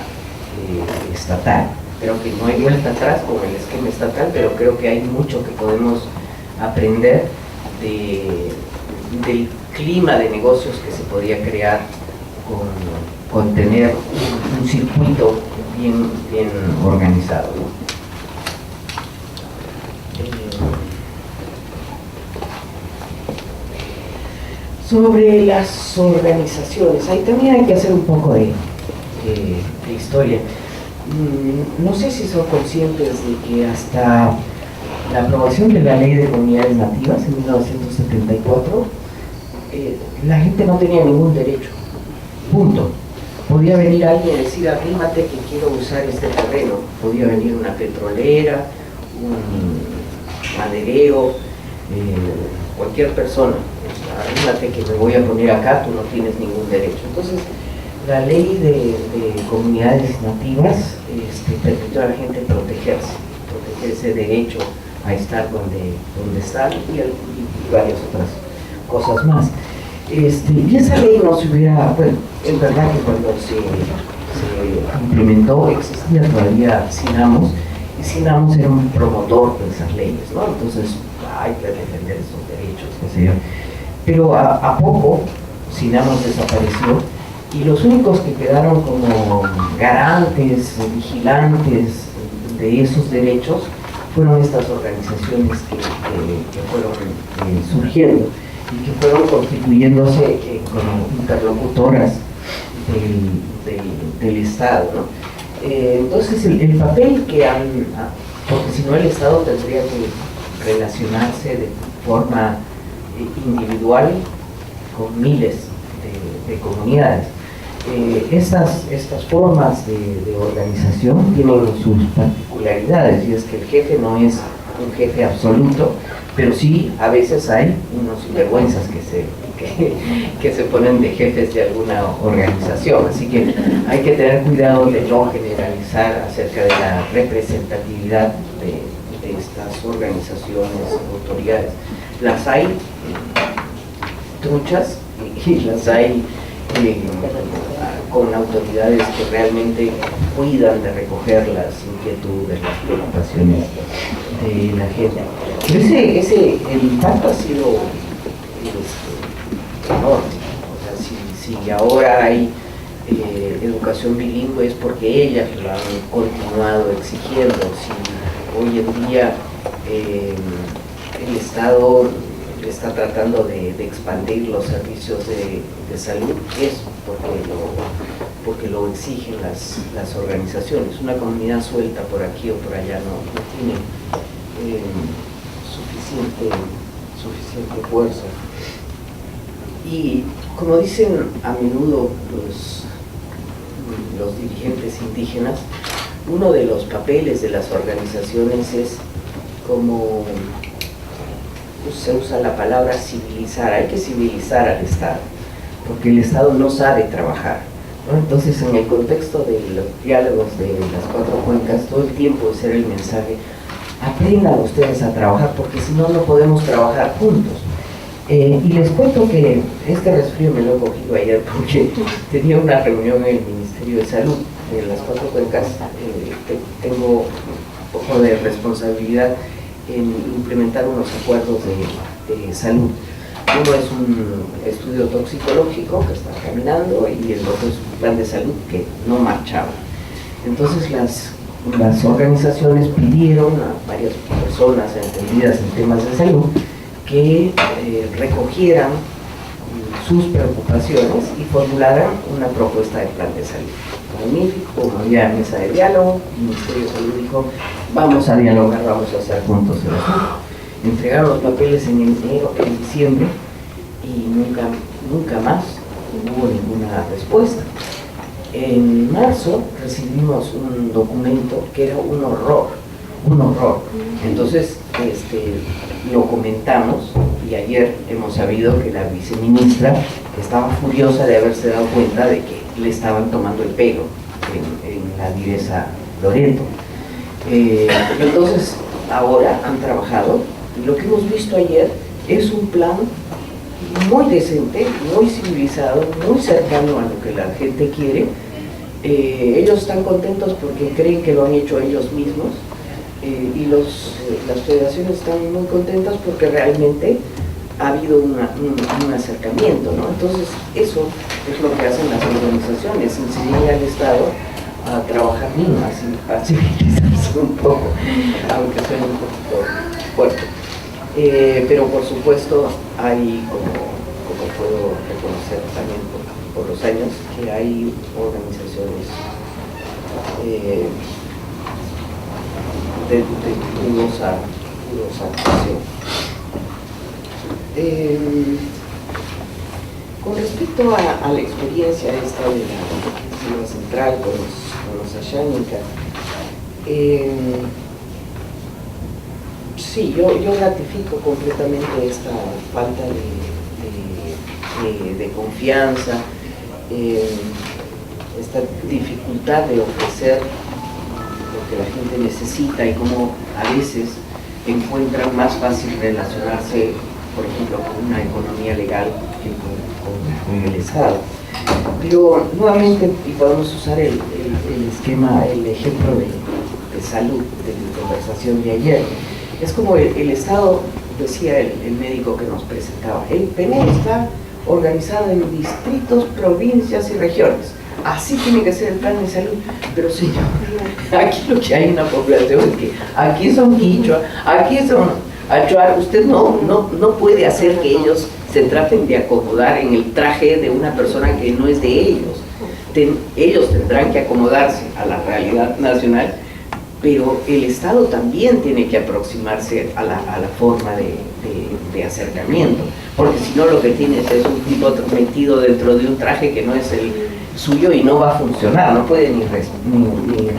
estatal. Creo que no hay vuelta atrás con el esquema estatal, pero creo que hay mucho que podemos aprender del clima de negocios que se podía crear con tener un circuito bien organizado, ¿no? Sobre las organizaciones, ahí también hay que hacer un poco de historia. No sé si son conscientes de que hasta la aprobación de la Ley de Comunidades Nativas en 1974, la gente no tenía ningún derecho, punto. Podía venir alguien y decir, arrímate que quiero usar este terreno. Podía venir una petrolera, un maderero, cualquier persona. Arrímate que me voy a poner acá, tú no tienes ningún derecho. Entonces, la ley de comunidades nativas permitió a la gente proteger ese derecho a estar donde están y varias otras cosas más. Y esa ley no se hubiera, bueno, es verdad que cuando se implementó existía todavía Sinamos, y Sinamos era un promotor de esas leyes, ¿no? Entonces hay que defender esos derechos, qué sé yo. Pero a poco Sinamos desapareció y los únicos que quedaron como garantes, vigilantes de esos derechos fueron estas organizaciones que fueron surgiendo y que fueron constituyéndose como interlocutoras del Estado, ¿no? Entonces el papel que han, porque si no el Estado tendría que relacionarse de forma individual con miles de comunidades. Estas formas de organización tienen sus particularidades, y es que el jefe no es un jefe absoluto, pero sí a veces hay unos sinvergüenzas que se ponen de jefes de alguna organización, así que hay que tener cuidado de no generalizar acerca de la representatividad de estas organizaciones, autoridades. Las hay truchas y las hay con autoridades que realmente cuidan de recoger las inquietudes, las preocupaciones de la gente. Pero el impacto ha sido enorme. O sea, si ahora hay educación bilingüe es porque ellas lo han continuado exigiendo. Si hoy en día el Estado está tratando de expandir los servicios de salud, es porque lo exigen las organizaciones. Una comunidad suelta por aquí o por allá no tiene suficiente fuerza. Y como dicen a menudo los dirigentes indígenas, uno de los papeles de las organizaciones es como se usa la palabra civilizar. Hay que civilizar al Estado, porque el Estado no sabe trabajar, ¿no? Entonces, en el contexto de los diálogos de las 4 cuencas, todo el tiempo es el mensaje: aprendan ustedes a trabajar, porque si no, no podemos trabajar juntos. Y les cuento que este resfrío me lo he cogido ayer porque tenía una reunión en el Ministerio de Salud de las 4 cuencas. Tengo un poco de responsabilidad en implementar unos acuerdos de salud. Uno es un estudio toxicológico que está caminando y el otro es un plan de salud que no marchaba. Entonces las organizaciones pidieron a varias personas entendidas en temas de salud que recogieran sus preocupaciones y formularan una propuesta de plan de salud. Magnífico, como había mesa de diálogo, el Ministerio de Salud dijo, vamos a dialogar, vamos a hacer juntos el asunto. Entregaron los papeles en enero, en diciembre, y nunca más hubo ninguna respuesta. En marzo recibimos un documento que era un horror. Entonces lo comentamos y ayer hemos sabido que la viceministra estaba furiosa de haberse dado cuenta de que le estaban tomando el pelo en la direza Loreto. Entonces ahora han trabajado y lo que hemos visto ayer es un plan muy decente, muy civilizado, muy cercano a lo que la gente quiere. Ellos están contentos porque creen que lo han hecho ellos mismos. Y las federaciones están muy contentas porque realmente ha habido un acercamiento, ¿no? Entonces eso es lo que hacen las organizaciones, enseñar al Estado a trabajar bien, a civilizarse un poco, aunque suene un poquito fuerte. Pero por supuesto hay, como puedo reconocer también por los años, que hay organizaciones de dudosa actuación. Con respecto a la experiencia esta de la Selva Central con los Ashánica, sí, yo ratifico completamente esta falta de confianza, esta dificultad de ofrecer lo que la gente necesita y cómo a veces encuentran más fácil relacionarse, por ejemplo, con una economía legal que con el Estado. Pero nuevamente, y podemos usar el esquema, el ejemplo de salud, de la conversación de ayer, es como el Estado, decía el médico que nos presentaba, el Perú está organizado en distritos, provincias y regiones. Así tiene que ser el plan de salud. Pero señor, aquí lo que hay una población es que aquí son quichua, aquí son achuar. Usted no puede hacer que ellos se traten de acomodar en el traje de una persona que no es de ellos. Ellos tendrán que acomodarse a la realidad nacional, pero el Estado también tiene que aproximarse a la forma de acercamiento, porque si no lo que tienes es un tipo metido dentro de un traje que no es el suyo y no va a funcionar, no puede ni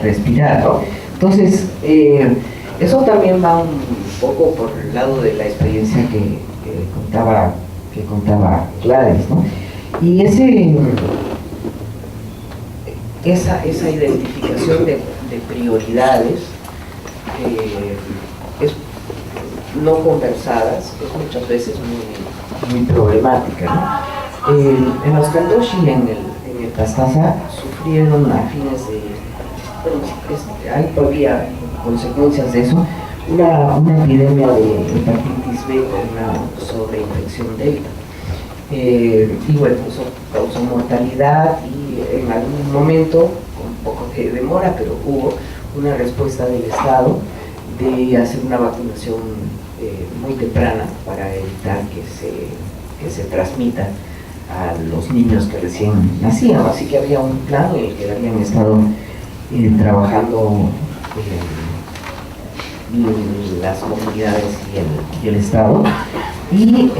respirar, ¿no? Entonces, eso también va un poco por el lado de la experiencia que contaba Gladys, ¿no? Y esa identificación de prioridades no conversadas es muchas veces muy problemática, ¿no? En los Candoshi, en el Pastaza, sufrieron a fines de, bueno, hay todavía consecuencias de eso, una epidemia de hepatitis B con una sobreinfección delta. Y bueno, eso causó mortalidad y en algún momento, con un poco de demora, pero hubo una respuesta del Estado de hacer una vacunación muy temprana para evitar que se transmita a los niños que recién nacían. Así que había un plan en el que habían estado trabajando las comunidades y el Estado. Y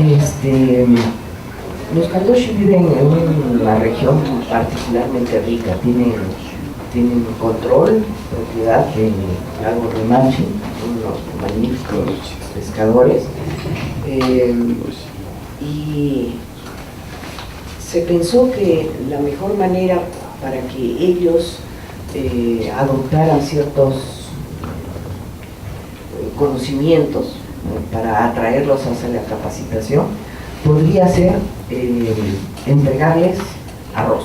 los Candoshi viven en una región particularmente rica, tienen control, propiedad del lago Remache, unos magníficos pescadores, y se pensó que la mejor manera para que ellos adoptaran ciertos conocimientos para atraerlos hacia la capacitación podría ser entregarles arroz.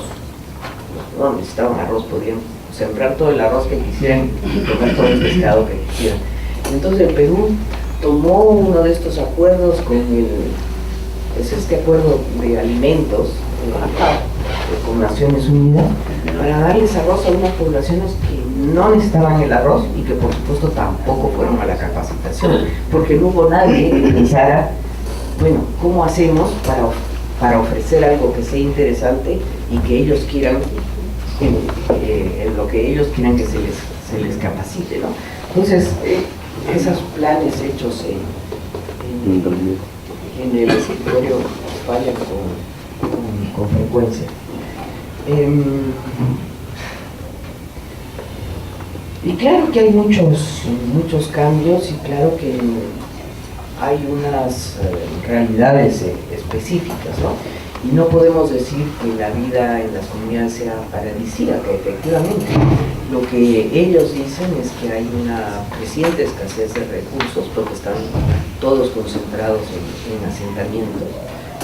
No necesitaban arroz, podían sembrar todo el arroz que quisieran y comer todo el pescado que quisieran. Entonces el Perú tomó uno de estos acuerdos con es este acuerdo de alimentos con Naciones Unidas para darles arroz a unas poblaciones que no necesitaban el arroz y que por supuesto tampoco fueron a la capacitación, porque no hubo nadie que pensara, bueno, ¿cómo hacemos para ofrecer algo que sea interesante y que ellos quieran, en lo que ellos quieran que se les capacite, ¿no? Entonces, esos planes hechos en el escritorio fallan con frecuencia. Y claro que hay muchos cambios y claro que hay unas realidades específicas, ¿no? Y no podemos decir que la vida en las comunidades sea paradisíaca, efectivamente. Lo que ellos dicen es que hay una creciente escasez de recursos porque están todos concentrados en asentamientos,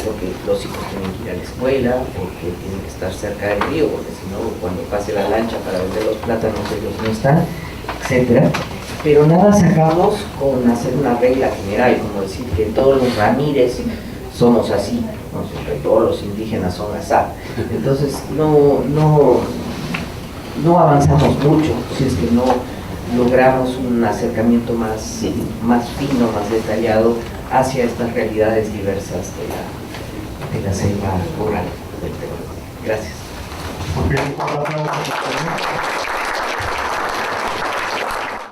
porque los hijos tienen que ir a la escuela, porque tienen que estar cerca del río, porque si no, cuando pase la lancha para vender los plátanos ellos no están, etc. Pero nada sacamos con hacer una regla general, como decir que todos los Ramírez somos así, ¿no? Que todos los indígenas son así. Entonces no avanzamos mucho si es que no logramos un acercamiento más fino, más detallado hacia estas realidades diversas de la selva rural del Perú. Gracias.